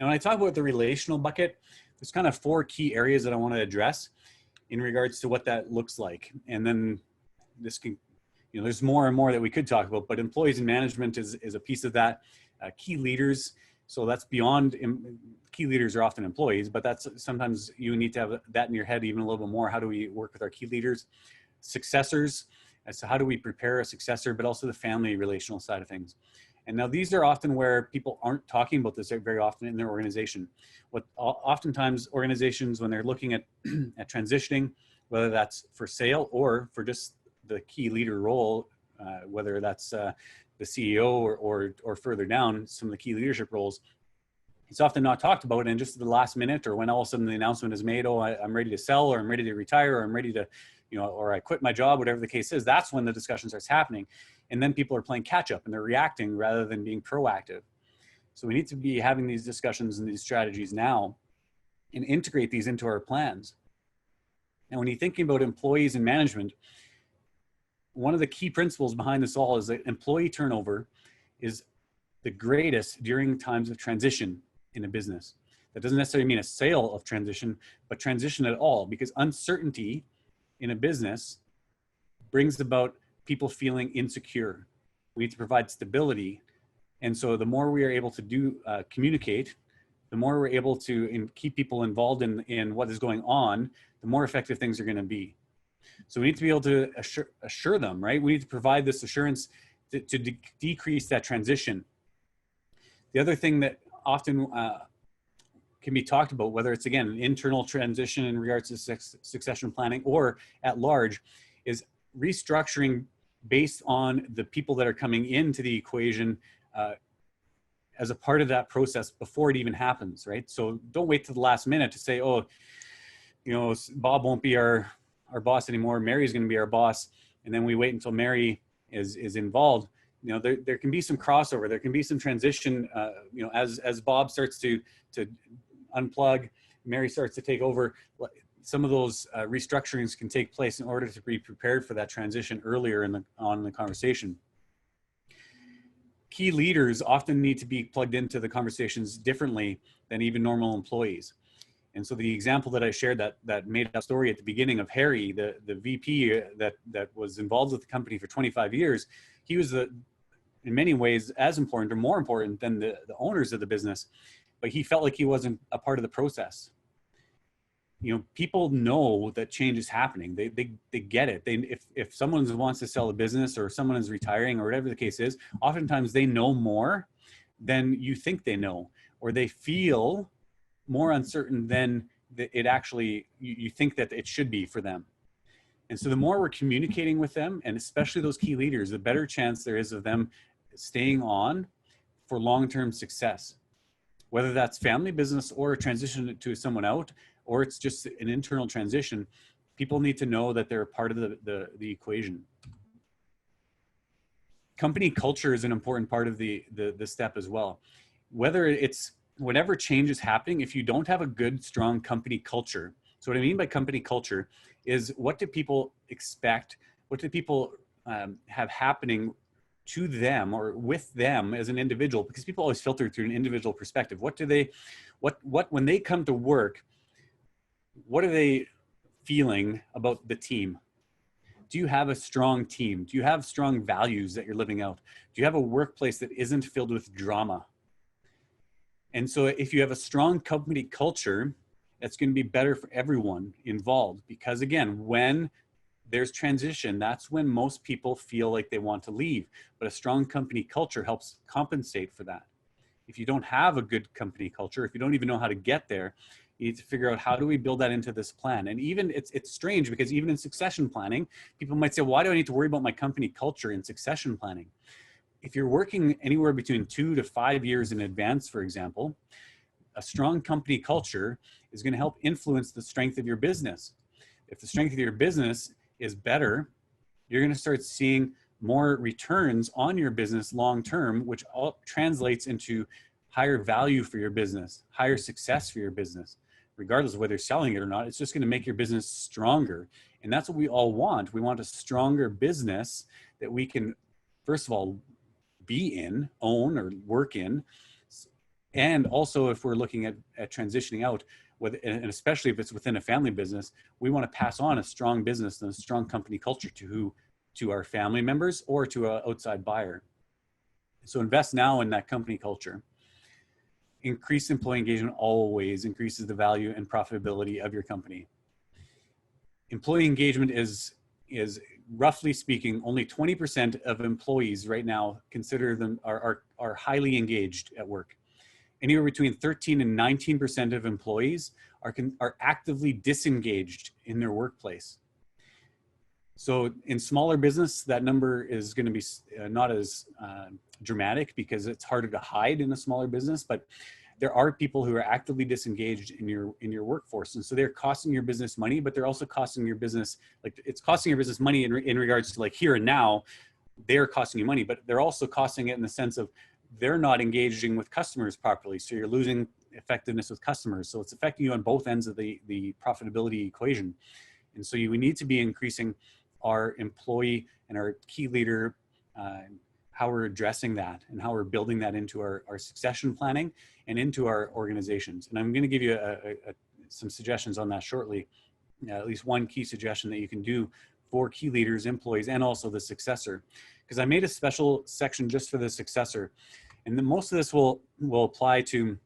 Now, when I talk about the relational bucket, there's kind of 4 key areas that I want to address in regards to what that looks like. And then this can, there's more and more that we could talk about, but employees and management is a piece of that. Key leaders, so that's beyond, key leaders are often employees, but that's sometimes you need to have that in your head even a little bit more. How do we work with our key leaders? Successors, as to how do we prepare a successor, but also the family relational side of things. And now these are often where people aren't talking about this very often in their organization. What oftentimes organizations, when they're looking at transitioning, whether that's for sale or for just the key leader role, whether that's the CEO or further down, some of the key leadership roles, it's often not talked about. And just at the last minute, or when all of a sudden the announcement is made, oh, I'm ready to sell, or I'm ready to retire, or I'm ready to, or I quit my job, whatever the case is, that's when the discussion starts happening. And then people are playing catch up and they're reacting rather than being proactive. So we need to be having these discussions and these strategies now and integrate these into our plans. And when you're thinking about employees and management, one of the key principles behind this all is that employee turnover is the greatest during times of transition in a business. That doesn't necessarily mean a sale of transition, but transition at all, because uncertainty in a business brings about people feeling insecure. We need to provide stability. And so the more we are able to communicate, the more we're able to keep people involved in what is going on, the more effective things are going to be. So we need to be able to assure them, right? We need to provide this assurance to decrease that transition. The other thing that often can be talked about, whether it's, again, an internal transition in regards to succession planning or at large, is restructuring based on the people that are coming into the equation as a part of that process before it even happens, right? So don't wait to the last minute to say, oh, Bob won't be our boss anymore. Mary's going to be our boss. And then we wait until Mary is involved. There can be some crossover. There can be some transition, as Bob starts to unplug, Mary starts to take over. Some of those restructurings can take place in order to be prepared for that transition earlier on in the conversation. Key leaders often need to be plugged into the conversations differently than even normal employees. And so the example that I shared, that made up story at the beginning of Harry, the VP that was involved with the company for 25 years, he was in many ways as important or more important than the owners of the business, but he felt like he wasn't a part of the process. People know that change is happening. They get it. If someone wants to sell a business, or someone is retiring, or whatever the case is, oftentimes they know more than you think they know, or they feel more uncertain than it actually, you think that it should be for them. And so the more we're communicating with them, and especially those key leaders, the better chance there is of them staying on for long-term success. Whether that's family business or a transition to someone out, or it's just an internal transition, people need to know that they're a part of the equation. Company culture is an important part of the step as well. Whether it's whatever change is happening, if you don't have a good, strong company culture, So what I mean by company culture is, what do people expect? What do people have happening to them or with them as an individual? Because people always filter through an individual perspective. What do they, when they come to work, what are they feeling about the team? Do you have a strong team? Do you have strong values that you're living out? Do you have a workplace that isn't filled with drama? And so if you have a strong company culture, that's going to be better for everyone involved. Because again, when there's transition, that's when most people feel like they want to leave. But a strong company culture helps compensate for that. If you don't have a good company culture, if you don't even know how to get there, you need to figure out, how do we build that into this plan? And even it's strange, because even in succession planning, people might say, why do I need to worry about my company culture in succession planning? If you're working anywhere between 2 to 5 years in advance, for example, a strong company culture is going to help influence the strength of your business. If the strength of your business is better, you're going to start seeing more returns on your business long term, which all translates into higher value for your business, higher success for your business. Regardless of whether you're selling it or not, it's just going to make your business stronger. And that's what we all want. We want a stronger business that we can, first of all, be in, own, or work in. And also, if we're looking at transitioning out, and especially if it's within a family business, we want to pass on a strong business and a strong company culture to our family members or to an outside buyer. So invest now in that company culture. Increased employee engagement always increases the value and profitability of your company. Employee engagement is roughly speaking, only 20% of employees right now consider them are highly engaged at work. Anywhere between 13 and 19% of employees are actively disengaged in their workplace. So in smaller business, that number is going to be not as dramatic, because it's harder to hide in a smaller business, but there are people who are actively disengaged in your workforce. And so they're costing your business money, but they're also costing your business, like it's costing your business money in regards to like here and now, they're costing you money, but they're also costing it in the sense of they're not engaging with customers properly. So you're losing effectiveness with customers. So it's affecting you on both ends of the profitability equation. And so we need to be increasing our employee and our key leader, how we're addressing that and how we're building that into our succession planning and into our organizations. And I'm going to give you some suggestions on that shortly. At least one key suggestion that you can do for key leaders, employees, and also the successor. Because I made a special section just for the successor. And then most of this will apply to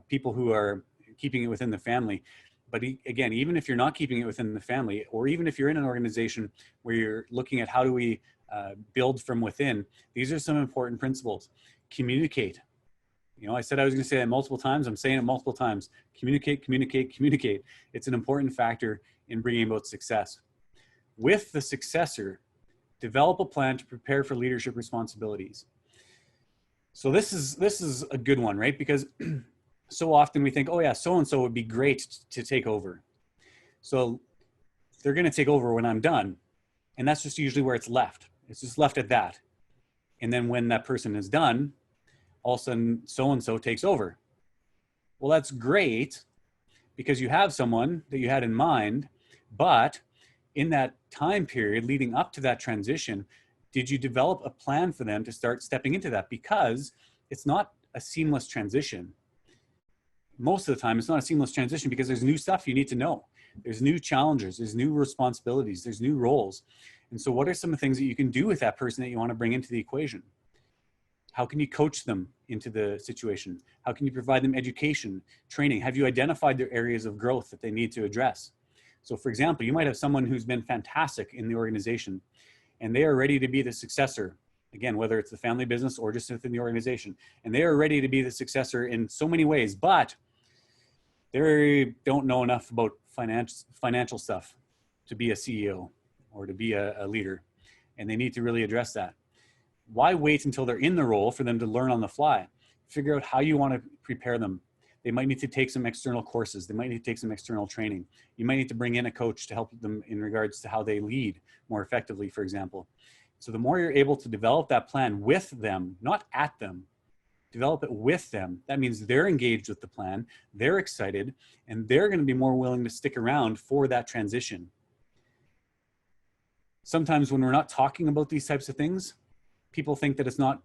people who are keeping it within the family. But again, even if you're not keeping it within the family, or even if you're in an organization where you're looking at how do we build from within, these are some important principles. Communicate. You know, I said I was going to say that multiple times. I'm saying it multiple times. Communicate, communicate, communicate. It's an important factor in bringing about success. With the successor, develop a plan to prepare for leadership responsibilities. So this is a good one, right? Because so often we think, oh yeah, so-and-so would be great to take over. So they're going to take over when I'm done. And that's just usually where it's left. It's just left at that. And then when that person is done, all of a sudden so-and-so takes over. Well, that's great because you have someone that you had in mind, but in that time period leading up to that transition, did you develop a plan for them to start stepping into that? Because it's not a seamless transition. Most of the time, it's not a seamless transition because there's new stuff you need to know. There's new challenges, there's new responsibilities, there's new roles. And so what are some of the things that you can do with that person that you want to bring into the equation? How can you coach them into the situation? How can you provide them education, training? Have you identified their areas of growth that they need to address? So for example, you might have someone who's been fantastic in the organization and they are ready to be the successor. Again, whether it's the family business or just within the organization, and they are ready to be the successor in so many ways, but they don't know enough about financial stuff to be a CEO or to be a leader. And they need to really address that. Why wait until they're in the role for them to learn on the fly? Figure out how you want to prepare them. They might need to take some external courses. They might need to take some external training. You might need to bring in a coach to help them in regards to how they lead more effectively, for example. So the more you're able to develop that plan with them, not at them, develop it with them. That means they're engaged with the plan, they're excited, and they're going to be more willing to stick around for that transition. Sometimes when we're not talking about these types of things, people think that it's not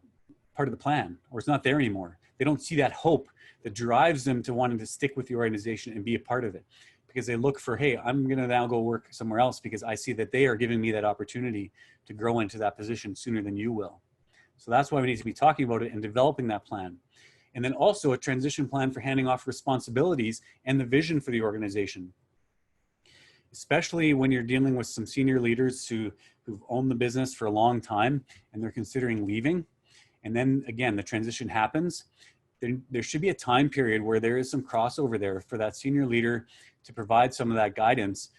part of the plan or it's not there anymore. They don't see that hope that drives them to wanting to stick with the organization and be a part of it, because they look for, hey, I'm going to now go work somewhere else because I see that they are giving me that opportunity to grow into that position sooner than you will. So that's why we need to be talking about it and developing that plan. And then also a transition plan for handing off responsibilities and the vision for the organization. Especially when you're dealing with some senior leaders who've owned the business for a long time and they're considering leaving. And then again, the transition happens. There should be a time period where there is some crossover there for that senior leader to provide some of that guidance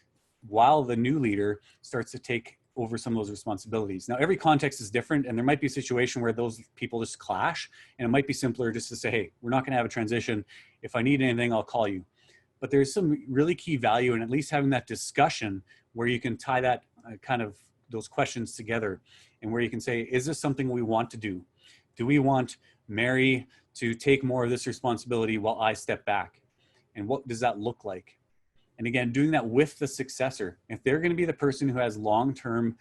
while the new leader starts to take over some of those responsibilities. Now, every context is different, and there might be a situation where those people just clash, and it might be simpler just to say, hey, we're not going to have a transition. If I need anything, I'll call you. But there's some really key value in at least having that discussion where you can tie that kind of those questions together, and where you can say, is this something we want to do? Do we want Mary to take more of this responsibility while I step back? And what does that look like? And again, doing that with the successor. If they're going to be the person who has long-term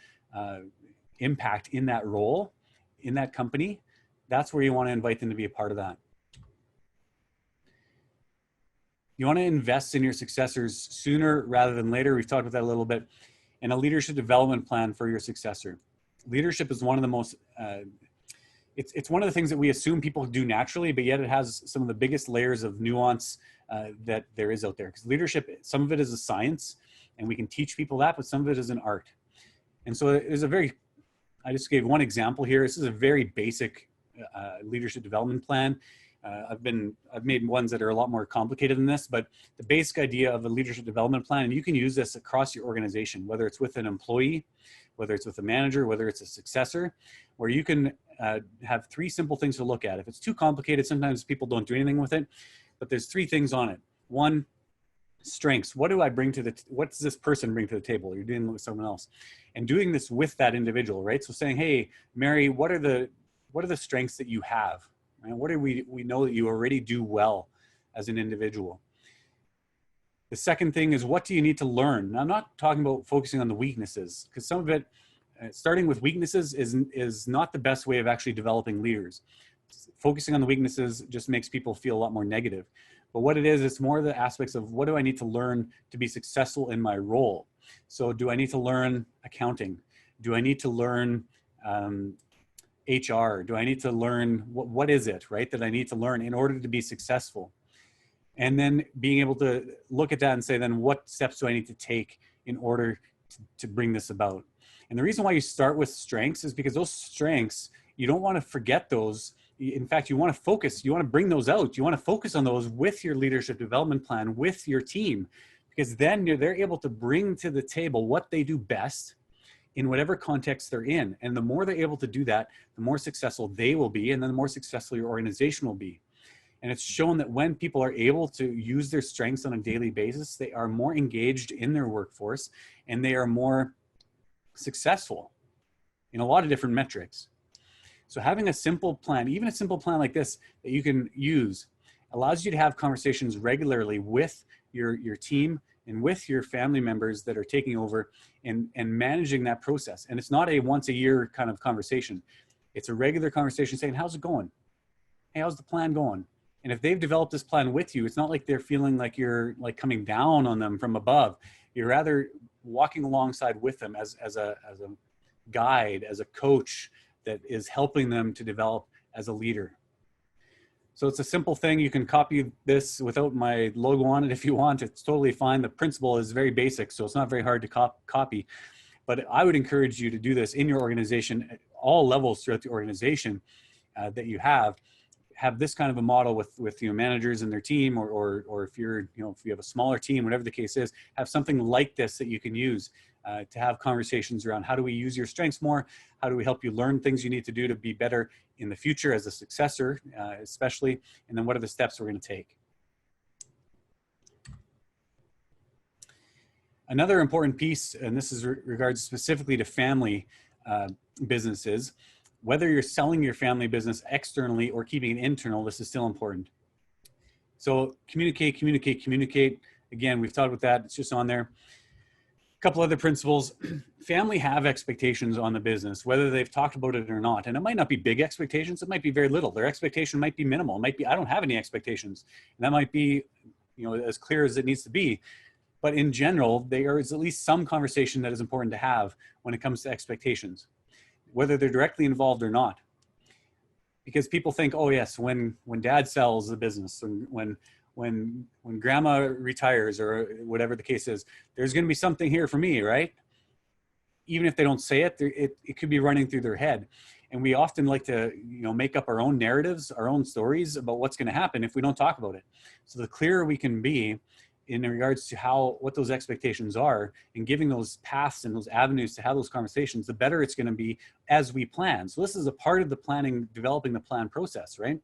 impact in that role, in that company, that's where you want to invite them to be a part of that. You want to invest in your successors sooner rather than later. We've talked about that a little bit. And a leadership development plan for your successor. Leadership is one of the most, it's one of the things that we assume people do naturally, but yet it has some of the biggest layers of nuance that there is out there. Because leadership, some of it is a science, and we can teach people that, but some of it is an art. And so there's I just gave one example here. This is a very basic leadership development plan. I've made ones that are a lot more complicated than this, but the basic idea of a leadership development plan, and you can use this across your organization, whether it's with an employee, whether it's with a manager, whether it's a successor, where you can have 3 simple things to look at. If it's too complicated, sometimes people don't do anything with it, but there's 3 things on it. 1, strengths. What do I bring to what does this person bring to the table? You're dealing with someone else, and doing this with that individual, right? So saying, hey, Mary, what are the strengths that you have? Right? What do we know that you already do well as an individual? The second thing is, what do you need to learn? Now, I'm not talking about focusing on the weaknesses, because some of it, starting with weaknesses is not the best way of actually developing leaders. Focusing on the weaknesses just makes people feel a lot more negative. But what it is, it's more the aspects of what do I need to learn to be successful in my role? So do I need to learn accounting? Do I need to learn HR? Do I need to learn what is it, right, that I need to learn in order to be successful? And then being able to look at that and say, then what steps do I need to take in order to bring this about? And the reason why you start with strengths is because those strengths, you don't want to forget those. In fact, you want to focus, you want to bring those out. You want to focus on those with your leadership development plan, with your team, because then they're able to bring to the table what they do best in whatever context they're in. And the more they're able to do that, the more successful they will be, and then the more successful your organization will be. And it's shown that when people are able to use their strengths on a daily basis, they are more engaged in their workforce, and they are more successful in a lot of different metrics. So having a simple plan, even a simple plan like this that you can use, allows you to have conversations regularly with your team and with your family members that are taking over and managing that process. And it's not a once a year kind of conversation. It's a regular conversation saying, how's it going? Hey, how's the plan going? And if they've developed this plan with you, it's not like they're feeling like you're like coming down on them from above. You're rather walking alongside with them as a guide, as a coach that is helping them to develop as a leader. So it's a simple thing. You can copy this without my logo on it if you want. It's totally fine. The principle is very basic, so it's not very hard to copy. But I would encourage you to do this in your organization at all levels throughout the organization that you have this kind of a model with managers and their team, or if you're, if you have a smaller team, whatever the case is, have something like this that you can use to have conversations around how do we use your strengths more? How do we help you learn things you need to do to be better in the future as a successor, especially, and then what are the steps we're going to take? Another important piece, and this is regards specifically to family businesses, Whether you're selling your family business externally or keeping it internal, this is still important. So communicate, communicate, communicate. Again, we've talked about that. It's just on there. A couple other principles. Family have expectations on the business, whether they've talked about it or not. And it might not be big expectations. It might be very little. Their expectation might be minimal. It might be, I don't have any expectations. And that might be, as clear as it needs to be. But in general, there is at least some conversation that is important to have when it comes to expectations, whether they're directly involved or not. Because people think, oh yes, when dad sells the business, and when grandma retires, or whatever the case is, there's going to be something here for me, right? Even if they don't say it, it could be running through their head. And we often like to, make up our own narratives, our own stories about what's going to happen if we don't talk about it. So the clearer we can be in regards to what those expectations are, and giving those paths and those avenues to have those conversations, the better it's going to be as we plan. So this is a part of the planning, developing the plan process, right?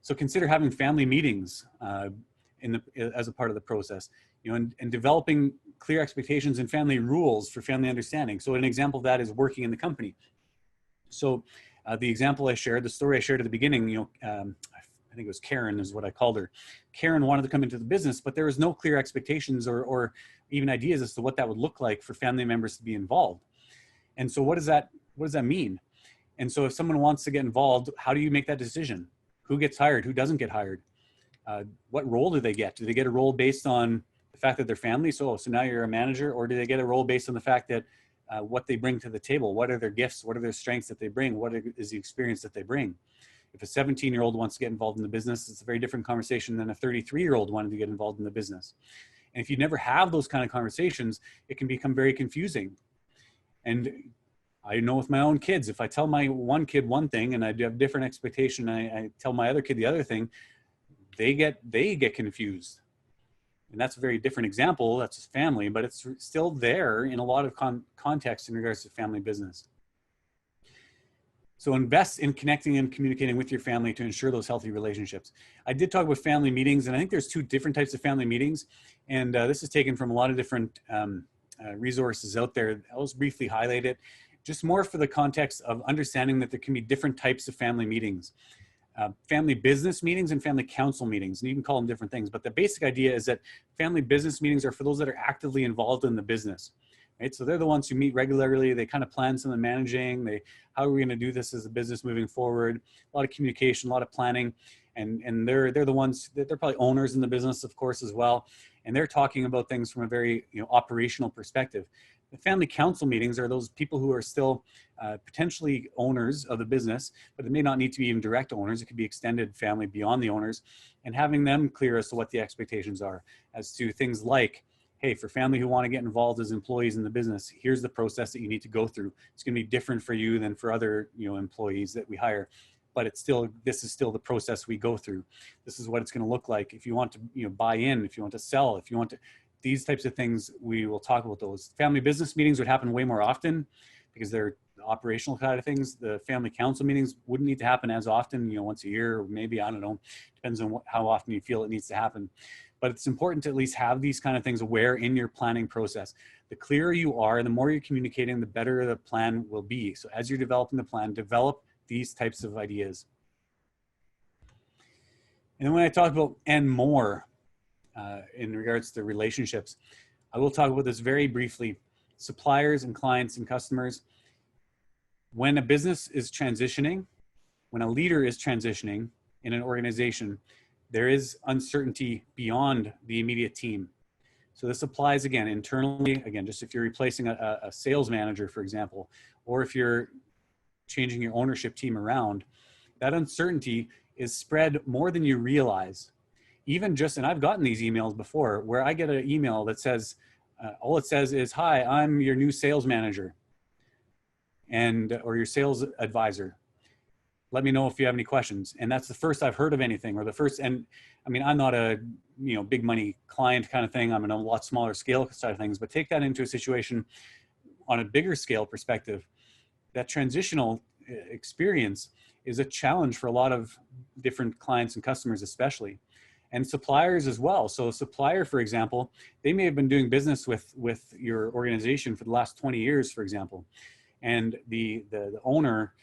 So consider having family meetings as a part of the process, and developing clear expectations and family rules for family understanding. So an example of that is working in the company. So the example I shared, the story I shared at the beginning, I think it was Karen is what I called her. Karen wanted to come into the business, but there was no clear expectations or even ideas as to what that would look like for family members to be involved. And so what does that mean? And so if someone wants to get involved, how do you make that decision? Who gets hired? Who doesn't get hired? What role do they get? Do they get a role based on the fact that they're family? So now you're a manager, or do they get a role based on the fact that what they bring to the table? What are their gifts? What are their strengths that they bring? What is the experience that they bring? If a 17-year-old wants to get involved in the business, it's a very different conversation than a 33-year-old wanting to get involved in the business. And if you never have those kind of conversations, it can become very confusing. And I know with my own kids, if I tell my one kid one thing and I have different expectation, I tell my other kid the other thing, they get confused. And that's a very different example. That's just family, but it's still there in a lot of context in regards to family business. So invest in connecting and communicating with your family to ensure those healthy relationships. I did talk about family meetings, and I think there's two different types of family meetings. And this is taken from a lot of different resources out there. I'll just briefly highlight it, just more for the context of understanding that there can be different types of family meetings. Family business meetings and family council meetings, and you can call them different things, but the basic idea is that family business meetings are for those that are actively involved in the business. Right? So they're the ones who meet regularly. They kind of plan some of the managing. How are we going to do this as a business moving forward? A lot of communication, a lot of planning, and they're the ones that they're probably owners in the business, of course, as well. And they're talking about things from a very operational perspective. The family council meetings are those people who are still potentially owners of the business, but it may not need to be even direct owners. It could be extended family beyond the owners, and having them clear as to what the expectations are as to things like, hey, for family who want to get involved as employees in the business, here's the process that you need to go through. It's going to be different for you than for other employees that we hire, but this is still the process we go through. This is what it's going to look like if you want to buy in, if you want to sell, if you want to, these types of things. We will talk about those. Family business meetings would happen way more often because they're the operational kind of things. The family council meetings wouldn't need to happen as often, once a year, or maybe, I don't know, depends on how often you feel it needs to happen. But it's important to at least have these kind of things aware in your planning process. The clearer you are, the more you're communicating, the better the plan will be. So as you're developing the plan, develop these types of ideas. And then when I talk about and more in regards to relationships, I will talk about this very briefly. Suppliers and clients and customers. When a business is transitioning, when a leader is transitioning in an organization, there is uncertainty beyond the immediate team. So this applies again internally, just if you're replacing a sales manager, for example, or if you're changing your ownership team around, that uncertainty is spread more than you realize. And I've gotten these emails before where I get an email that says, all it says is, hi, I'm your new sales manager or your sales advisor. Let me know if you have any questions. And that's the first I've heard of anything, and I mean, I'm not a big money client kind of thing. I'm in a lot smaller scale side of things, but take that into a situation on a bigger scale perspective. That transitional experience is a challenge for a lot of different clients and customers, especially, and suppliers as well. So a supplier, for example, they may have been doing business with your organization for the last 20 years, for example. And the owner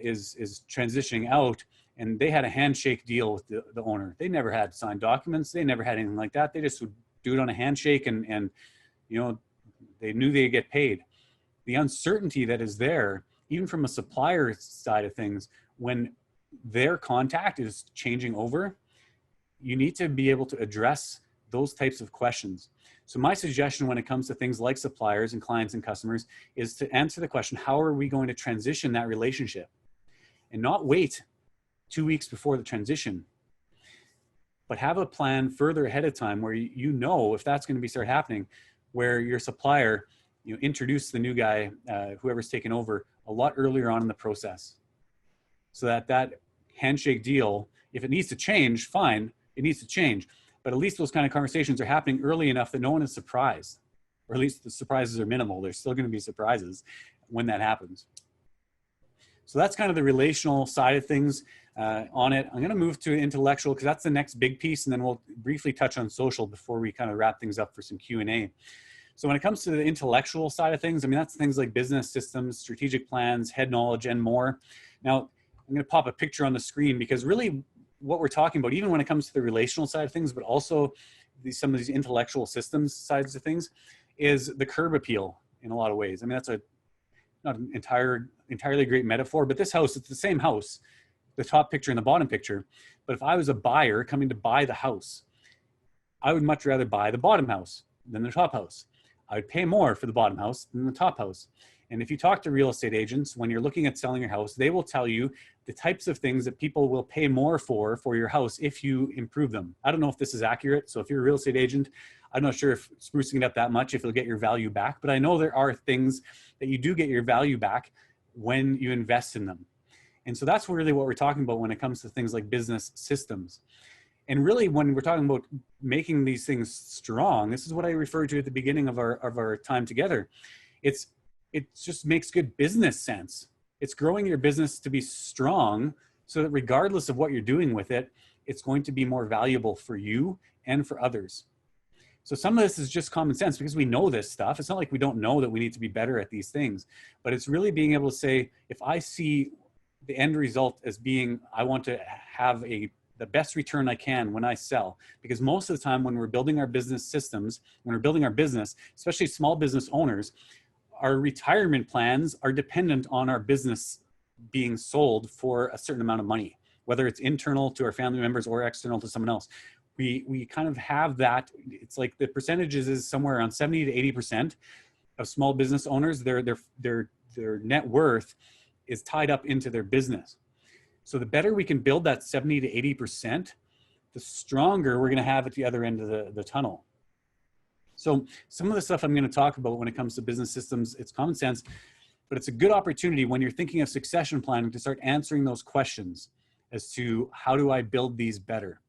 is transitioning out, and they had a handshake deal with the owner. They never had signed documents. They never had anything like that. They just would do it on a handshake, and they knew they'd get paid. The uncertainty that is there, even from a supplier side of things, when their contact is changing over, you need to be able to address those types of questions. So my suggestion when it comes to things like suppliers and clients and customers is to answer the question, how are we going to transition that relationship? And not wait 2 weeks before the transition, but have a plan further ahead of time where you know if that's going to start happening, where your supplier, introduce the new guy, whoever's taken over, a lot earlier on in the process, so that handshake deal, if it needs to change, fine, it needs to change. But at least those kind of conversations are happening early enough that no one is surprised, or at least the surprises are minimal. There's still going to be surprises when that happens. So that's kind of the relational side of things on it. I'm going to move to intellectual because that's the next big piece, and then we'll briefly touch on social before we kind of wrap things up for some Q&A. So when it comes to the intellectual side of things, I mean, that's things like business systems, strategic plans, head knowledge, and more. Now, I'm going to pop a picture on the screen because really what we're talking about, even when it comes to the relational side of things, but also some of these intellectual systems sides of things, is the curb appeal in a lot of ways. I mean, that's not an entirely great metaphor, but this house, it's the same house, the top picture and the bottom picture. But if I was a buyer coming to buy the house, I would much rather buy the bottom house than the top house. I would pay more for the bottom house than the top house. And if you talk to real estate agents, when you're looking at selling your house, they will tell you the types of things that people will pay more for your house if you improve them. I don't know if this is accurate. So if you're a real estate agent, I'm not sure if sprucing it up that much, if you'll get your value back, but I know there are things that you do get your value back when you invest in them. And so that's really what we're talking about when it comes to things like business systems. And really, when we're talking about making these things strong, this is what I referred to at the beginning of our time together. It just makes good business sense. It's growing your business to be strong so that regardless of what you're doing with it, it's going to be more valuable for you and for others. So some of this is just common sense because we know this stuff. It's not like we don't know that we need to be better at these things, but it's really being able to say, if I see the end result as being, I want to have the best return I can when I sell, because most of the time when we're building our business systems, when we're building our business, especially small business owners, our retirement plans are dependent on our business being sold for a certain amount of money, whether it's internal to our family members or external to someone else. We kind of have that. It's like the percentages is somewhere around 70 to 80% of small business owners, their net worth is tied up into their business. So the better we can build that 70 to 80%, the stronger we're going to have at the other end of the tunnel. So some of the stuff I'm going to talk about when it comes to business systems, it's common sense, but it's a good opportunity when you're thinking of succession planning to start answering those questions as to how do I build these better?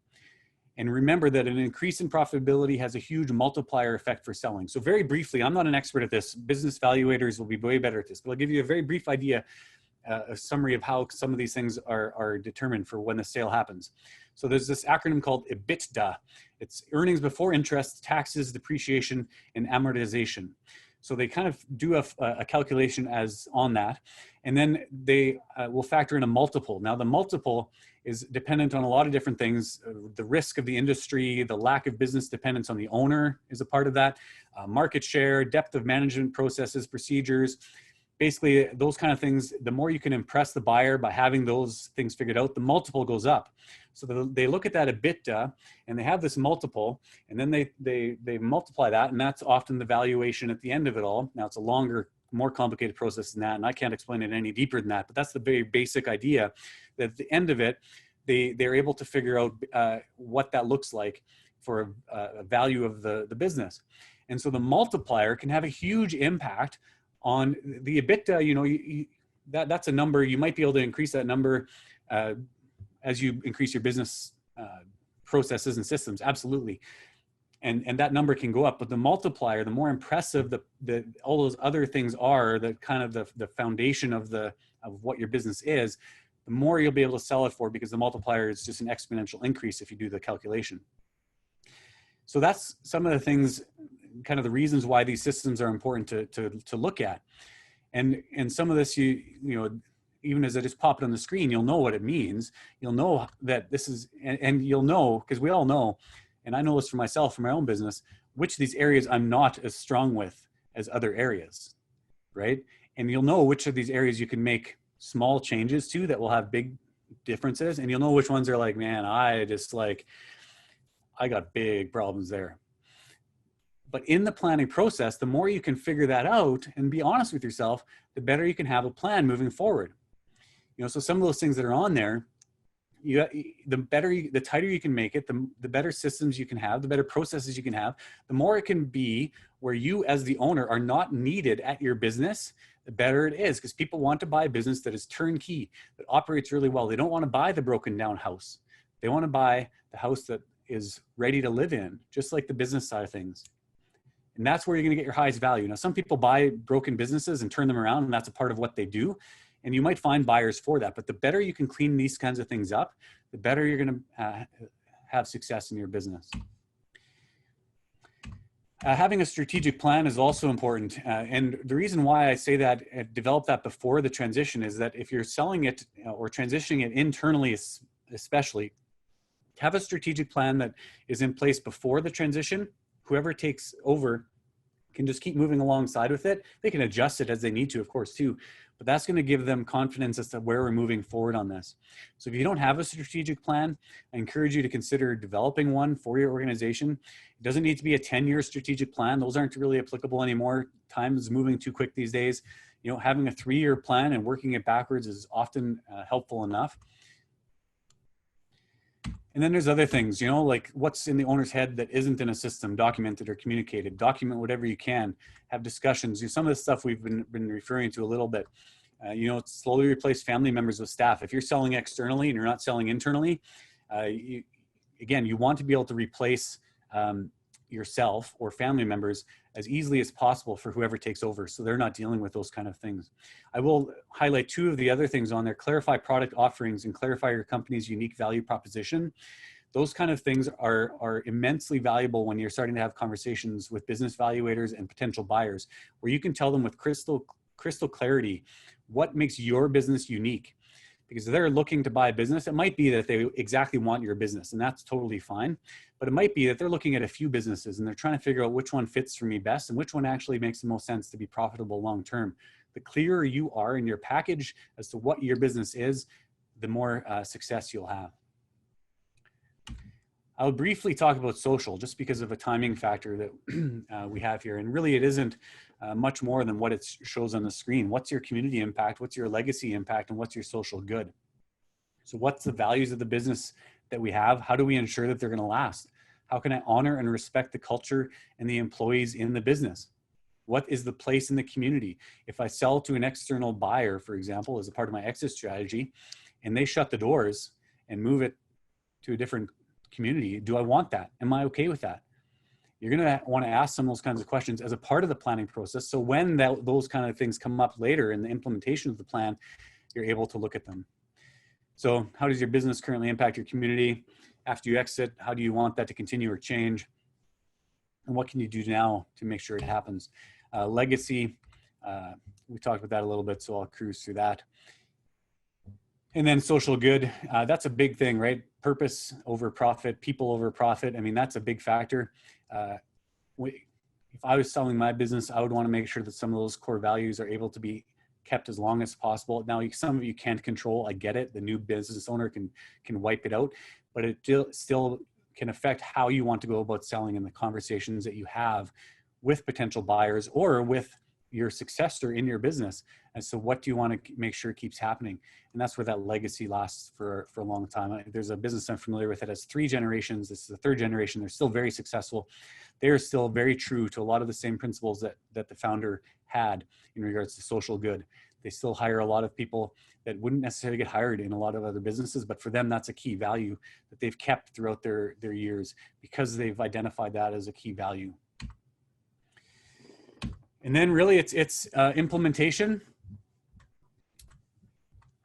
And remember that an increase in profitability has a huge multiplier effect for selling. So very briefly, I'm not an expert at this. Business valuators will be way better at this, but I'll give you a very brief idea, a summary of how some of these things are determined for when the sale happens. So there's this acronym called EBITDA. It's earnings before interest, taxes, depreciation, and amortization. So they kind of do a calculation as on that. And then they will factor in a multiple. Now the multiple is dependent on a lot of different things. The risk of the industry, the lack of business dependence on the owner is a part of that. Market share, depth of management processes, procedures, basically those kind of things. The more you can impress the buyer by having those things figured out, the multiple goes up. So they look at that EBITDA and they have this multiple, and then they multiply that, and that's often the valuation at the end of it all. Now it's a longer, more complicated process than that, and I can't explain it any deeper than that, but that's the very basic idea, that at the end of it, they're able to figure out what that looks like for a value of the business. And so the multiplier can have a huge impact on the EBITDA. That's a number, you might be able to increase that number as you increase your business processes and systems, absolutely. And that number can go up, but the multiplier, the more impressive all those other things are, the kind of the foundation of what your business is, the more you'll be able to sell it for, because the multiplier is just an exponential increase if you do the calculation. So that's some of the things, kind of the reasons why these systems are important to look at. And some of this, even as I just pop it on the screen, you'll know what it means. You'll know that this is, and you'll know, because we all know, and I know this for myself, for my own business, which of these areas I'm not as strong with as other areas, right? And you'll know which of these areas you can make small changes to that will have big differences. And you'll know which ones are like, man, I got big problems there. But in the planning process, the more you can figure that out and be honest with yourself, the better you can have a plan moving forward. You know, so some of those things that are on there, the tighter you can make it, the better systems you can have, the better processes you can have, the more it can be where you as the owner are not needed at your business, the better it is, because people want to buy a business that is turnkey, that operates really well. They don't want to buy the broken down house. They want to buy the house that is ready to live in, just like the business side of things. And that's where you're going to get your highest value. Now, some people buy broken businesses and turn them around, and that's a part of what they do. And you might find buyers for that. But the better you can clean these kinds of things up, the better you're going to have success in your business. Having a strategic plan is also important. And the reason why I say that, develop that before the transition, is that if you're selling it or transitioning it internally, especially, have a strategic plan that is in place before the transition. Whoever takes over can just keep moving alongside with it. They can adjust it as they need to, of course, too. But that's going to give them confidence as to where we're moving forward on this. So if you don't have a strategic plan, I encourage you to consider developing one for your organization. It doesn't need to be a 10-year strategic plan. Those aren't really applicable anymore. Time is moving too quick these days. You know, having a 3-year plan and working it backwards is often helpful enough. And then there's other things, you know, like what's in the owner's head that isn't in a system, documented or communicated. Document whatever you can, have discussions. You know, some of the stuff we've been referring to a little bit. You know, slowly replace family members with staff. If you're selling externally and you're not selling internally, again, you want to be able to replace yourself or family members as easily as possible for whoever takes over, so they're not dealing with those kind of things. I will highlight 2 of the other things on there: clarify product offerings and clarify your company's unique value proposition. Those kind of things are immensely valuable when you're starting to have conversations with business valuators and potential buyers, where you can tell them with crystal clarity what makes your business unique. Because if they're looking to buy a business, it might be that they exactly want your business, and that's totally fine. But it might be that they're looking at a few businesses and they're trying to figure out which one fits for me best and which one actually makes the most sense to be profitable long term. The clearer you are in your package as to what your business is, the more success you'll have. I'll briefly talk about social, just because of a timing factor that we have here. And really, it isn't much more than what it shows on the screen. What's your community impact? What's your legacy impact? And what's your social good? So what's the values of the business that we have? How do we ensure that they're going to last? How can I honor and respect the culture and the employees in the business? What is the place in the community? If I sell to an external buyer, for example, as a part of my exit strategy, and they shut the doors and move it to a different community, do I want that? Am I okay with that? You're going to want to ask some of those kinds of questions as a part of the planning process. So when those kind of things come up later in the implementation of the plan, you're able to look at them. So how does your business currently impact your community? After you exit, how do you want that to continue or change? And what can you do now to make sure it happens? Legacy, we talked about that a little bit, so I'll cruise through that. And then social good, that's a big thing, right? Purpose over profit, people over profit. I mean, that's a big factor. If I was selling my business, I would want to make sure that some of those core values are able to be kept as long as possible. Now, some of you can't control, I get it. The new business owner can wipe it out, but it still can affect how you want to go about selling and the conversations that you have with potential buyers or with your successor in your business. And so what do you want to make sure keeps happening? And that's where that legacy lasts for a long time. There's a business I'm familiar with that has 3 generations. This is the 3rd generation. They're still very successful. They are still very true to a lot of the same principles that the founder had in regards to social good. They still hire a lot of people that wouldn't necessarily get hired in a lot of other businesses, but for them, that's a key value that they've kept throughout their years because they've identified that as a key value. And then really it's implementation.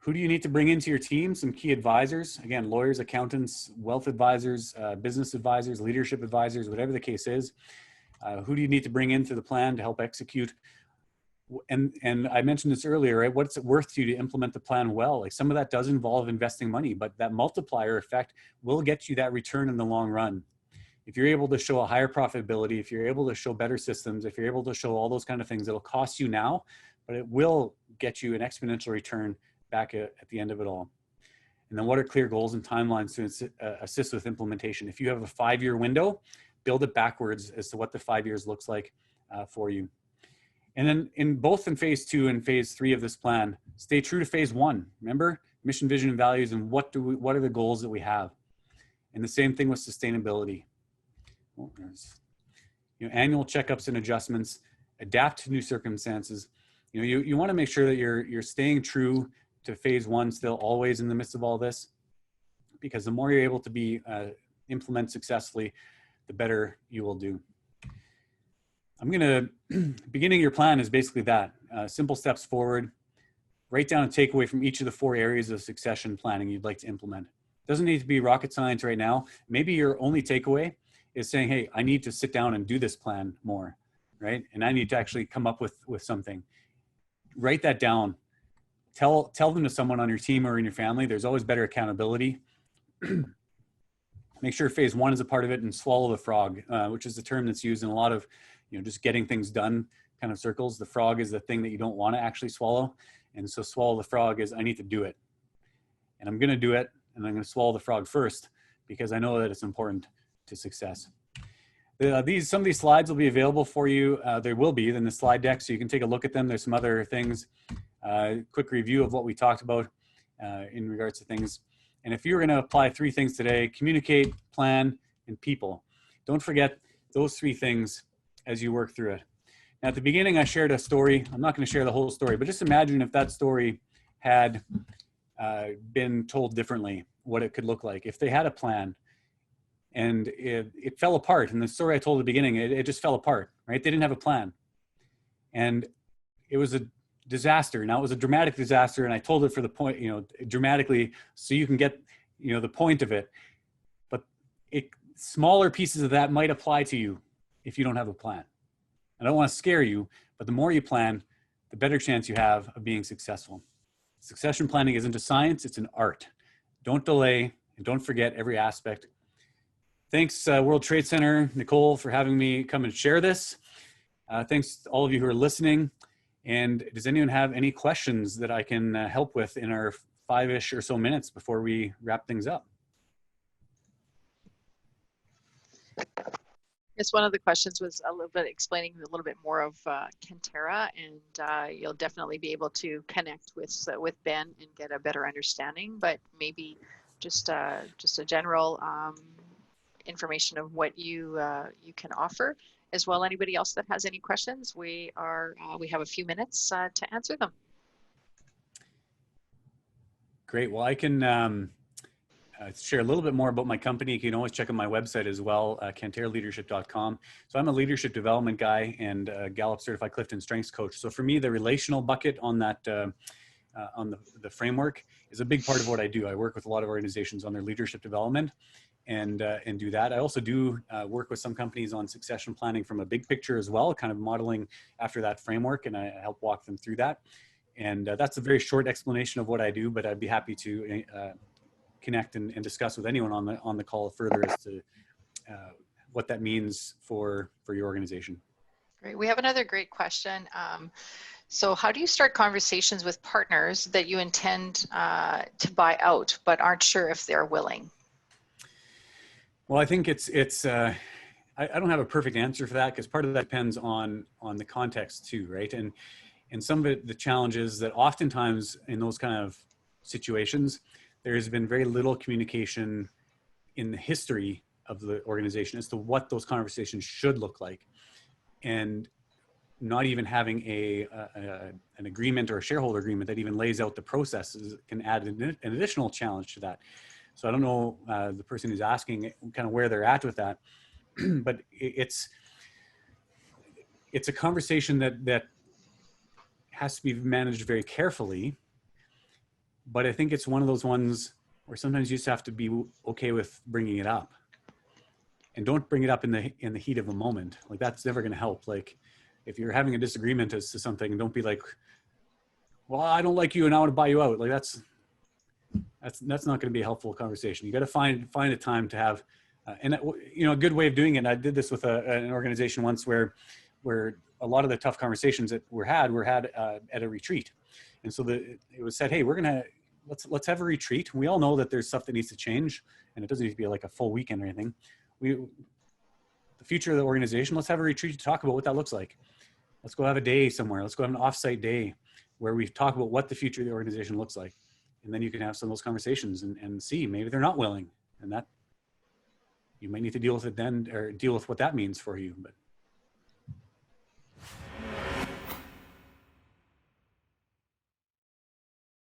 Who do you need to bring into your team? Some key advisors, again, lawyers, accountants, wealth advisors, business advisors, leadership advisors, whatever the case is. Who do you need to bring into the plan to help execute? And I mentioned this earlier, right? What's it worth to you to implement the plan well? Like some of that does involve investing money, but that multiplier effect will get you that return in the long run. If you're able to show a higher profitability, if you're able to show better systems, if you're able to show all those kind of things, it'll cost you now, but it will get you an exponential return back at the end of it all. And then what are clear goals and timelines to assist with implementation? If you have a 5-year window, build it backwards as to what the 5 years looks like for you. And then in phase 2 and phase 3 of this plan, stay true to phase 1. Remember, mission, vision, and values, and what are the goals that we have? And the same thing with sustainability. Well, annual checkups and adjustments, adapt to new circumstances. You want to make sure that you're staying true to phase 1 still always in the midst of all this, because the more you're able to implement successfully, the better you will do. Beginning your plan is basically that, simple steps forward. Write down a takeaway from each of the 4 areas of succession planning you'd like to implement. Doesn't need to be rocket science right now. Maybe your only takeaway is saying, hey, I need to sit down and do this plan more, right? And I need to actually come up with something. Write that down. Tell them to someone on your team or in your family. There's always better accountability. Make sure phase 1 is a part of it, and swallow the frog, which is the term that's used in a lot of, just getting things done kind of circles. The frog is the thing that you don't want to actually swallow. And so swallow the frog is, I need to do it. And I'm going to do it. And I'm going to swallow the frog first, because I know that it's important to success. Some of these slides will be available for you. There will be in the slide deck, so you can take a look at them. There's some other things, quick review of what we talked about in regards to things. And if you're going to apply 3 things today: communicate, plan, and people. Don't forget those 3 things as you work through it. Now, at the beginning, I shared a story. I'm not going to share the whole story, but just imagine if that story had been told differently, what it could look like. If they had a plan and it fell apart. And the story I told at the beginning, it just fell apart, right? They didn't have a plan. And it was a disaster. Now, it was a dramatic disaster, and I told it for the point, dramatically, so you can get, the point of it. But smaller pieces of that might apply to you if you don't have a plan. I don't want to scare you, but the more you plan, the better chance you have of being successful. Succession planning isn't a science, it's an art. Don't delay, and don't forget every aspect. Thanks, World Trade Center, Nicole, for having me come and share this. Thanks to all of you who are listening. And does anyone have any questions that I can help with in our 5-ish or so minutes before we wrap things up? Yes, one of the questions was a little bit explaining a little bit more of Cantera, and you'll definitely be able to connect with Ben and get a better understanding. But maybe just a general information of what you can offer as well. Anybody else that has any questions, we have a few minutes to answer them. Great. Well, I can share a little bit more about my company. You can always check out my website as well, canteraleadership.com. So I'm a leadership development guy and Gallup Certified CliftonStrengths Coach. So for me, the relational bucket on that, on the framework is a big part of what I do. I work with a lot of organizations on their leadership development and do that. I also do work with some companies on succession planning from a big picture as well, kind of modeling after that framework, and I help walk them through that. And that's a very short explanation of what I do, but I'd be happy to connect and discuss with anyone on the call further as to what that means for your organization. Great. We have another great question. So how do you start conversations with partners that you intend to buy out but aren't sure if they're willing? Well, I think I don't have a perfect answer for that, because part of that depends on the context too, right? And some of it, the challenge is that oftentimes in those kind of situations, there has been very little communication in the history of the organization as to what those conversations should look like. And not even having an agreement or a shareholder agreement that even lays out the processes can add an additional challenge to that. So I don't know the person who's asking kind of where they're at with that, but it's a conversation that has to be managed very carefully. But I think it's one of those ones where sometimes you just have to be okay with bringing it up, and don't bring it up in the heat of a moment. Like, that's never going to help. Like, if you're having a disagreement as to something, don't be like, well, I don't like you and I want to buy you out. Like that's not going to be a helpful conversation. You got to find a time to have, a good way of doing it. And I did this with an organization once where a lot of the tough conversations that were had at a retreat. And so it was said, hey, let's have a retreat. We all know that there's stuff that needs to change, and it doesn't need to be like a full weekend or anything. The future of the organization, let's have a retreat to talk about what that looks like. Let's go have a day somewhere. Let's go have an offsite day where we talk about what the future of the organization looks like. And then you can have some of those conversations and see, maybe they're not willing, and that you might need to deal with it then, or deal with what that means for you. But